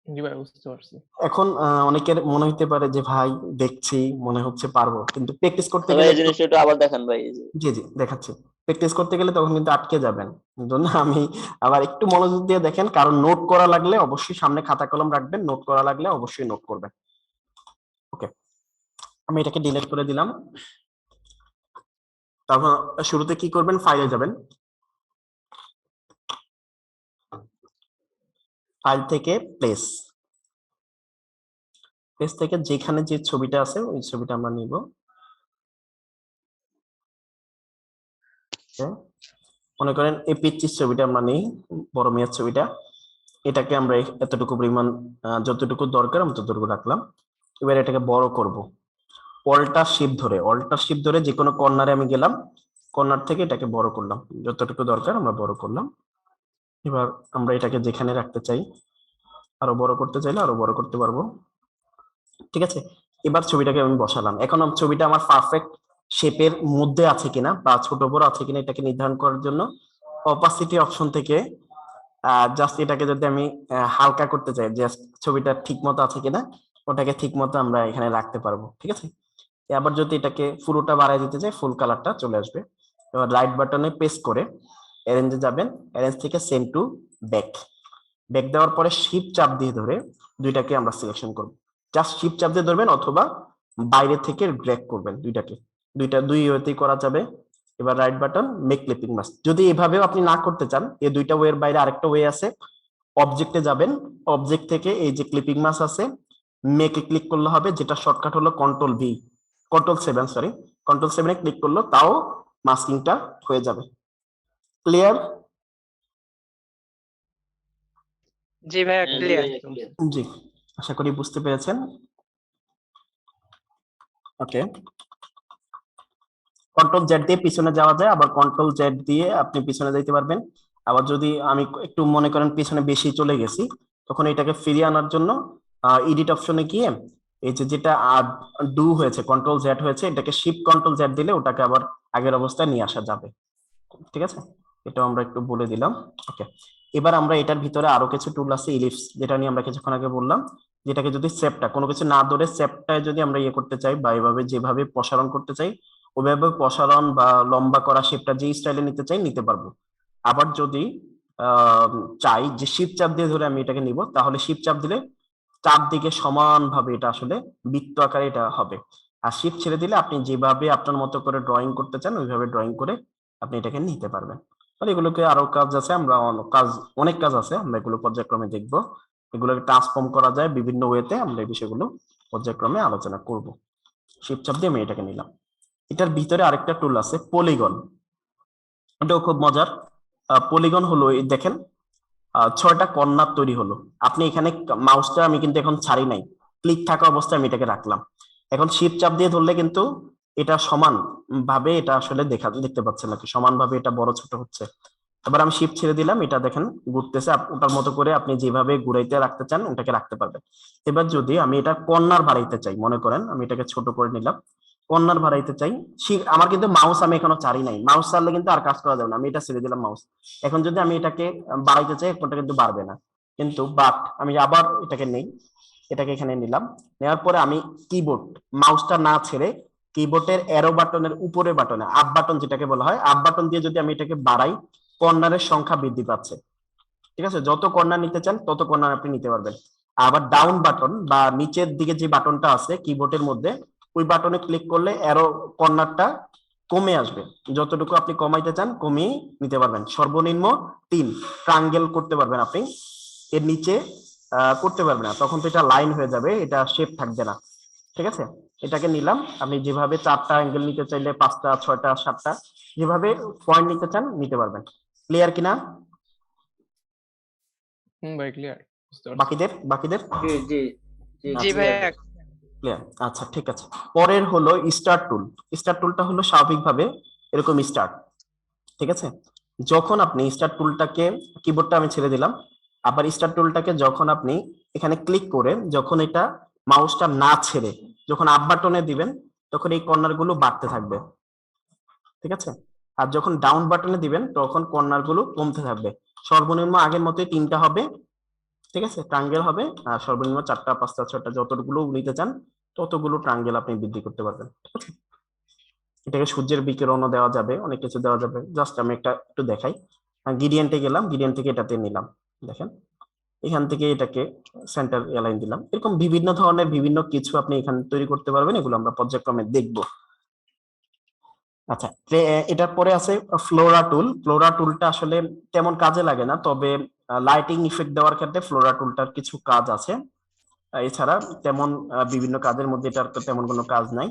জি ভাই, বুঝতে পারছি। এখন অনেকের মনে হতে পারে যে ভাই দেখছি মনে হচ্ছে পারবো, কিন্তু প্র্যাকটিস করতে ভাই গেলে এই জিনিসটা একটু আবার দেখান ভাই। জি জি দেখাচ্ছি। প্র্যাকটিস করতে গেলে তখন কিন্তু আটকে যাবেন, জন্য আমি আবার একটু মনোযোগ দিয়ে দেখেন, কারণ নোট করা লাগলে অবশ্যই সামনে খাতা কলম রাখবেন, নোট করা লাগলে অবশ্যই নোট করবেন। ওকে, আমি এটাকে ডিলিট করে দিলাম। তারপর শুরুতে কি করবেন, ফাইলে যাবেন, ফাইল থেকে প্লেস, প্লেস থেকে যেখানে যে ছবিটা আছে ওই ছবিটা আমরা নিব। মনে করেন এই পিচ্চির ছবিটা আমরা নেই, বড় মেয়ের ছবিটা, এটাকে আমরা এতটুকু পরিমাণ যতটুকু দরকার আমি ততটুকু রাখলাম। এবার এটাকে বড় করব, অল্টার শিফট ধরে যে কোনো কর্নারে আমি গেলাম, কর্নার থেকে এটাকে বড় করলাম, যতটুকু দরকার আমরা বড় করলাম। এবার আমরা এটাকে যেখানে রাখতে চাই, আরো বড় করতে চাইলে আরো বড় করতে পারবো। ঠিক আছে, এবার ছবিটাকে আমি বসালাম। এখন ছবিটা আমার পারফেক্ট শেপের মধ্যে আছে কিনা বা ছোট বড় আছে কিনা এটাকে নির্ধারণ করার জন্য অপাসিটি অপশন থেকে জাস্ট এটাকে যদি আমি হালকা করতে চাই, জাস্ট ছবিটা ঠিক মতো আছে কিনা ওটাকে ঠিক মতো আমরা এখানে রাখতে পারবো। ঠিক আছে, আবার যদি এটাকে পুরোটা বাড়ায় দিতে চাই ফুল কালারটা চলে আসবে। এবার রাইট বাটনে প্রেস করে অ্যারেঞ্জে যাবেন, অ্যারেঞ্জ থেকে সেন্ড টু ব্যাক, ব্যাক দেওয়ার পরে শিফট চাপ দিয়ে ধরে দুইটাকে আমরা সিলেকশন করব। জাস্ট শিফট চাপ দিয়ে ধরবেন অথবা বাইরে থেকে ড্র্যাগ করবেন, দুই ওয়েতেই করা যাবে। এবার right button make clipping mask. যদি এভাবেও আপনি না করতে চান, এই দুইটা ওয়ের বাইরে আরেকটা ওয়ে আছে, অবজেক্টে যাবেন, অবজেক্ট থেকে এই যে ক্লিপিং মাস্ক আছে মেকে ক্লিক করলে হবে, যেটা শর্টকাট হলো কন্ট্রোল 7 ক্লিক করলো তাও মাস্কিংটা হয়ে যাবে। ক্লিয়ার? জি ভাইয়া, হ্যাঁ, জি ক্লিয়ার। ভাইয়া, clear। জি, আশা করি বুঝতে পেরেছেন। ওকে, কন্ট্রোল জেড দিয়ে পিছনে যাওয়া যায়, আবার কন্ট্রোল জেড দিয়ে আপনি পিছনে যাইতে পারবেন। আবার যদি আমি একটু মনে করেন পিছনে বেশি চলে গেছি, তখন এটাকে ফিরিয়ে আনার জন্য এডিট অপশনে গিয়ে এই যে যেটা ডু হয়েছে কন্ট্রোল জেড হয়েছে, এটাকে শিফট কন্ট্রোল জেড দিলে ওটাকে আবার আগের অবস্থায় নিয়ে আসা যাবে। ঠিক আছে, এটা আমরা একটু বলে দিলাম। ওকে, এবার আমরা এটার ভিতরে আরো কিছু টুল আছে, ইলিপস, যেটা নিয়ে আমরা কিছুক্ষণ আগে বললাম, যেটাকে যদি শেপটা কোনো কিছু না ধরে শেপটায় যদি আমরা ইয়ে করতে চাই বা এভাবে যেভাবে প্রসারণ করতে চাই ওইভাবে প্রসারণ বা লম্বা করা শেপটা যে স্টাইলে নিতে চাই নিতে পারবো। আবার যদি চাই যে শিফট চাপ দিয়ে ধরে আমি এটাকে নিব, তাহলে শিফট চাপ দিলে চারদিকে সমানভাবে এটা আসলে বৃত্ত আকারে এটা হবে। আর শিফট ছেড়ে দিলে আপনি যেভাবে আপনার মতো করে ড্রয়িং করতে চান ওইভাবে ড্রয়িং করে আপনি এটাকে নিতে পারবেন। আর এগুলোকে আরো কাজ আছে, আমরা অনেক কাজ আছে, আমরা এগুলো পর্যায়ক্রমে দেখব। এগুলোকে ট্রান্সফর্ম করা যায় বিভিন্ন ওয়েতে, আমরা এই বিষয়গুলো পর্যায়ক্রমে আলোচনা করব। শিফট চাপ দিয়ে আমি এটাকে নিলাম। এটার ভিতরে আরেকটা টুল আছে পলিগন, এটাও খুব মজার। পলিগন হলো এই দেখেন 6টা কর্নার তৈরি হলো। আপনি এখানে মাউসটা আমি কিন্তু এখন ছাড়ি নাই, ক্লিক থাকা অবস্থায় আমি এটাকে রাখলাম। এখন শিফট চাপ দিয়ে ধরলে কিন্তু এটা সমান ভাবে এটা আসলে দেখতে পাচ্ছেন নাকি সমান ভাবে এটা বড় ছোট হচ্ছে। এবার আমি শিফট ছেড়ে দিলাম, এটা দেখেন ঘুরতেছে, ওটার মতো করে আপনি যেভাবে ঘুরাইতে রাখতে চান ওটাকে রাখতে পারবেন। এবার যদি আমি এটা কর্নার বাড়াইতে চাই, মনে করেন আমি এটাকে ছোট করে নিলাম, কর্নার বাড়াইতে চাই, আমার কিন্তু মাউস আমি এখনো ছাড়ি নাই, মাউস ছাড়লে কিন্তু আর কাজ করা যাবে না। আমি এটা ছেড়ে দিলাম মাউস, এখন যদি আমি এটাকে বাড়াইতে চাই কোনটা কিন্তু বাড়বে না, কিন্তু বাট আমি আবার এটাকে নেই, এটাকে এখানে নিলাম, নেওয়ার পরে আমি কিবোর্ড মাউসটা না ছেড়ে কিবোর্ডের অ্যারো বাটনের উপরে বাটনে আপ বাটন যেটাকে বলা হয় আপ বাটন দিয়ে যদি আমি এটাকে বাড়াই কর্নারের সংখ্যা বৃদ্ধি পাচ্ছে। ঠিক আছে, যত কর্নার নিতে চান তত কর্নার আপনি নিতে পারবেন। আবার ডাউন বাটন বা নিচের দিকে যে বাটনটা আছে কিবোর্ডের মধ্যে ওই বাটনে ক্লিক করলে অ্যারো কর্নারটা কমে আসবে, যতটুকু আপনি কমাইতে চান কমিয়ে নিতে পারবেন। সর্বনিম্ন 3 ট্রায়াঙ্গেল করতে পারবেন আপনি, এর নিচে করতে পারবেন না, তখন তো এটা লাইন হয়ে যাবে, এটা শেপ থাকবে না। ঠিক আছে, এটাকে নিলাম। আপনি যেভাবে 4টা অ্যাঙ্গেল নিতে চাইলে 5টা 6টা 7টা যেভাবে পয়েন্ট নিতে চান নিতে পারবেন। ক্লিয়ার কিনা ভাই ক্লিয়ার, বুঝতে পারছি। বাকিদের জি জি জি জি clear। ভাইয়া। ক্লিয়ার? আচ্ছা ঠিক আছে। পরের হলো স্টার্ট টুল। স্টার্ট টুলটা হলো স্বাভাবিকভাবে এরকম স্টার্ট। ঠিক আছে, যখন আপনি স্টার্ট টুলটাকে কিবোর্ডটা আমি ছেড়ে দিলাম, আবার স্টার্ট টুলটাকে যখন আপনি এখানে ক্লিক করে যখন এটা মাউসটা না ছেড়ে যখন আপ বাটনে দিবেন তখন এই কর্নার গুলো বাড়তে থাকবে। ঠিক আছে, আর যখন ডাউন বাটনে দিবেন তখন কর্নার গুলো কমতে থাকবে। সর্বনিম্ন আগের মতোই 3টা হবে। ঠিক আছে, ট্রায়াঙ্গেল হবে, আর সর্বনিম্ন 4টা 5টা 6টা যতগুলো নিতে চান ততগুলো ট্রায়াঙ্গেল আপনি বৃদ্ধি করতে পারবেন। ঠিক আছে, এটাকে সূর্যের বিকিরণও দেওয়া যাবে, অনেক কিছু দেওয়া যাবে। জাস্ট আমি একটু দেখাই। গ্রেডিয়েন্টে গেলাম, গ্রেডিয়েন্ট থেকে এটাতে নিলাম, দেখেন এখান থেকে এটাকে সেন্টার অ্যালাইন দিলাম। এরকম বিভিন্ন ধরনের বিভিন্ন কিছু আপনি এখানে তৈরি করতে পারবেন, এগুলো আমরা পর্যায়ক্রমে দেখব। আচ্ছা, এটার পরে আছে ফ্লোরা টুল। ফ্লোরা টুলটা আসলে তেমন কাজে লাগে না, তবে লাইটিং ইফেক্ট দেওয়ার ক্ষেত্রে ফ্লোরা টুলটার কিছু কাজ আছে। এছাড়া তেমন বিভিন্ন কাজের মধ্যে এটার তো তেমন কোনো কাজ নাই।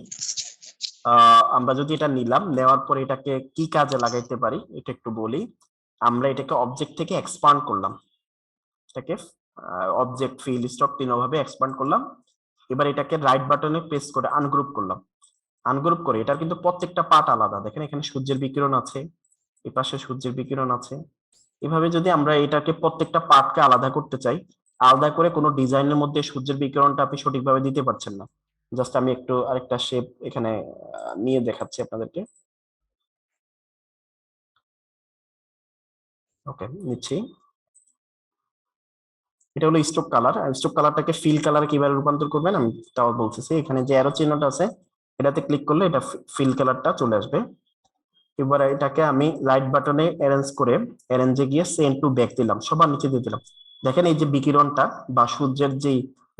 আমরা যদি এটা নিলাম, নেওয়ার পরে এটাকে কি কাজে লাগাইতে পারি এটা একটু বলি। আমরা এটাকে অবজেক্ট থেকে এক্সপান্ড করলাম, এটাকে অবজেক্ট ফিল স্টক 3 ভাবে এক্সপান্ড করলাম। এবার এটাকে রাইট বাটনে প্রেস করে আনগ্রুপ করলাম। আনগ্রুপ করে এটার কিন্তু প্রত্যেকটা পার্ট আলাদা, দেখেন এখানে সূর্যের বিকিরণ আছে, এই পাশে সূর্যের বিকিরণ আছে। এভাবে যদি আমরা এটাকে প্রত্যেকটা পার্টকে আলাদা করতে চাই, আলাদা করে কোনো ডিজাইনের মধ্যে সূর্যের বিকিরণটা আপনি সঠিকভাবে দিতে পারছেন না। জাস্ট আমি একটু আরেকটা শেপ এখানে নিয়ে দেখাচ্ছি আপনাদেরকে। ওকে, নিচ্ছি। এটা হলো স্ট্রোক কালার। স্ট্রোক কালারটাকে ফিল কালার কিভাবে রূপান্তর করবেন আমি তাও বলতেছি। এখানে যে অ্যারো চিহ্নটা আছে এটাতে ক্লিক করলে এটা ফিল কালারটা চলে আসবে। এবার এটাকে আমি রাইট বাটনে অ্যারেঞ্জ করে অ্যারেঞ্জে গিয়ে সেন্ড টু ব্যাক দিলাম, সবার নিচে দিয়ে দিলাম। দেখেন এই যে বিকিরণটা বা সূর্যের যে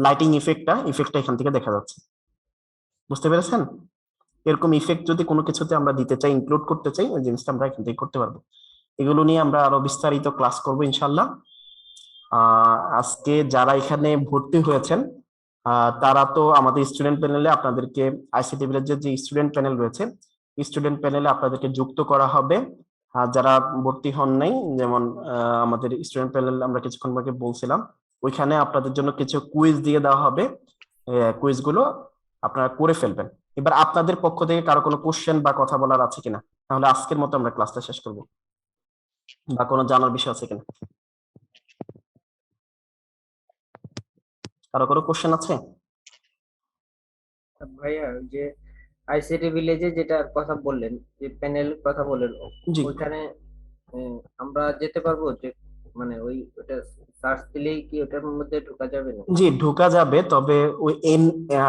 লাইটিং ইফেক্টটা এখান থেকে দেখা যাচ্ছে। বুঝতে পেরেছেন? এরকম ইফেক্ট যদি কোনো কিছুতে আমরা দিতে চাই, ইনক্লুড করতে চাই, ওই জিনিসটা আমরা এখান থেকে করতে পারবো। এগুলো নিয়ে আমরা আরো বিস্তারিত ক্লাস করবো ইনশাল্লাহ। আজকে যারা এখানে ভর্তি হয়েছেন তারা তো আমাদের স্টুডেন্ট প্যানেলে আপনাদেরকে আইসিটি ভিলেজের যে স্টুডেন্ট প্যানেল রয়েছে স্টুডেন্ট প্যানেলে আপনাদেরকে যুক্ত করা হবে। আর যারা ভর্তি হন নাই, যেমন আমাদের স্টুডেন্ট প্যানেল আমরা কিছুক্ষণ আগে বলছিলাম, ওইখানে আপনাদের জন্য কিছু কুইজ দিয়ে দেওয়া হবে। কুইজগুলো আপনারা করে ফেলবেন। এবার আপনাদের পক্ষ থেকে কারো কোনো কোশ্চেন বা কথা বলার আছে কিনা, তাহলে আজকের মতো আমরা ক্লাসটা শেষ করব। বা কোনো জানার বিষয় আছে কিনা, কারো কোনো কোশ্চেন আছে? ভাইয়া ওই যে আইসিটি ভিলেজে যেটার কথা বললেন, যে প্যানেল কথা বললেন, জি ওইখানে আমরা যেতে পারবো যে মানে ওটা সার্চ দিলেই কি ওটার মধ্যে ঢোকা যাবে না? জি, ঢোকা যাবে, তবে ওই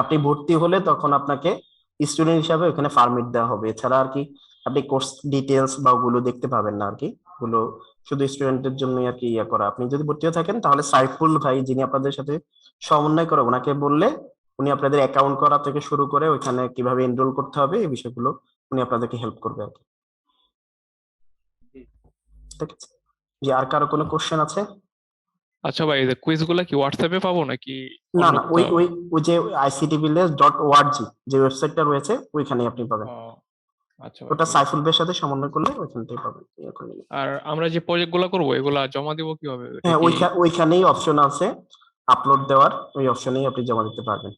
আপনি ভর্তি হলে তখন আপনাকে স্টুডেন্ট হিসাবে ওখানে পারমিট দেওয়া হবে। এছাড়া আর কি আপনি কোর্স ডিটেলস বা ওগুলো দেখতে পাবেন না আর কি। ওগুলো শুধু স্টুডেন্টদের জন্য আর কি ইয়ে করা। আপনি যদি ভর্তি হয়ে থাকেন তাহলে সাইফুল ভাই, যিনি আপনাদের সাথে সমন্বয় করে, ওনাকে বললে উনি আপনাদের অ্যাকাউন্ট করা থেকে শুরু করে ওইখানে কিভাবে এনরোল করতে হবে এই বিষয়গুলো উনি আপনাদেরকে হেল্প করবে আর কি। ঠিক আছে জি, আর কারো কোনো কোশ্চেন আছে? আচ্ছা ভাই, কুইজ গুলা কি হোয়াটসঅ্যাপে পাবো নাকি না অন্য না, ওই কোথাও? ওই ওই যে ictvillage.org যে ওয়েবসাইটটা রয়েছে ওইখানেই আপনি পাবেন। ও, আচ্ছা ভাই, ওটা ঠিক আছে। সাইফুল ভাইয়ের সাথে সমন্বয় করলে ওইখানটাই পাবেন, ইয়ে করে নিলে। আর আমরা যে প্রজেক্ট গুলা করবো এগুলা জমা দিব কিভাবে? এটা হ্যাঁ, কি? ওইখানেই অপশন আছে আপলোড দেওয়ার, ওই অপশনেই আপনি জমা দিতে পারবেন।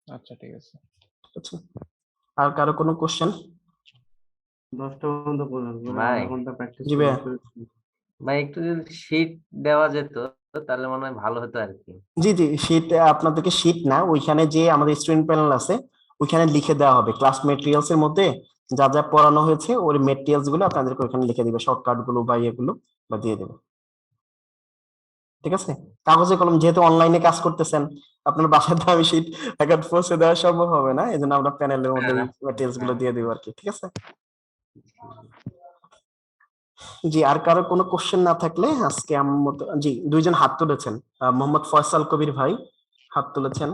আচ্ছা, ঠিক আছে। ঠিক আছে, আর কারো কোনো কোশ্চেন? 10টা পর্যন্ত পড়লাম, ভাই। আধা ঘন্টা প্র্যাকটিস জি ভাইয়া। ভাই একটু যদি শীট দেওয়া যেত তাহলে মনে হয় ভালো হতো আর কি। জি জি, শীট আপনাদেরকে শীট না, ওইখানে যে আমাদের স্টুডেন্ট প্যানেল আছে ওইখানে লিখে দেওয়া হবে ক্লাস মেটেরিয়ালস এর মধ্যে যা যা পড়ানো হয়েছে ওই মেটেরিয়ালস গুলো আপনাদেরকে ওইখানে লিখে দিবে, শর্টকাট গুলো বা ইয়েগুলো বা দিয়ে দেবে। ঠিক আছে, কাগজে কলম যেহেতু অনলাইনে কাজ করতেছেন, আপনার বাসার দামি শীট এখন পৌঁছে দেওয়া সম্ভব হবে না, এই জন্য আমরা প্যানেলের মধ্যে মেটেরিয়ালস গুলো দিয়ে দেবো আর কি। ঠিক আছে জি, আর কারো কোনো কোশ্চেন না থাকলে আজকে আমার মতো, জি দুইজন হাত তুলেছেন, মোহাম্মদ ফয়সাল কবির ভাই হাত তুলেছেন।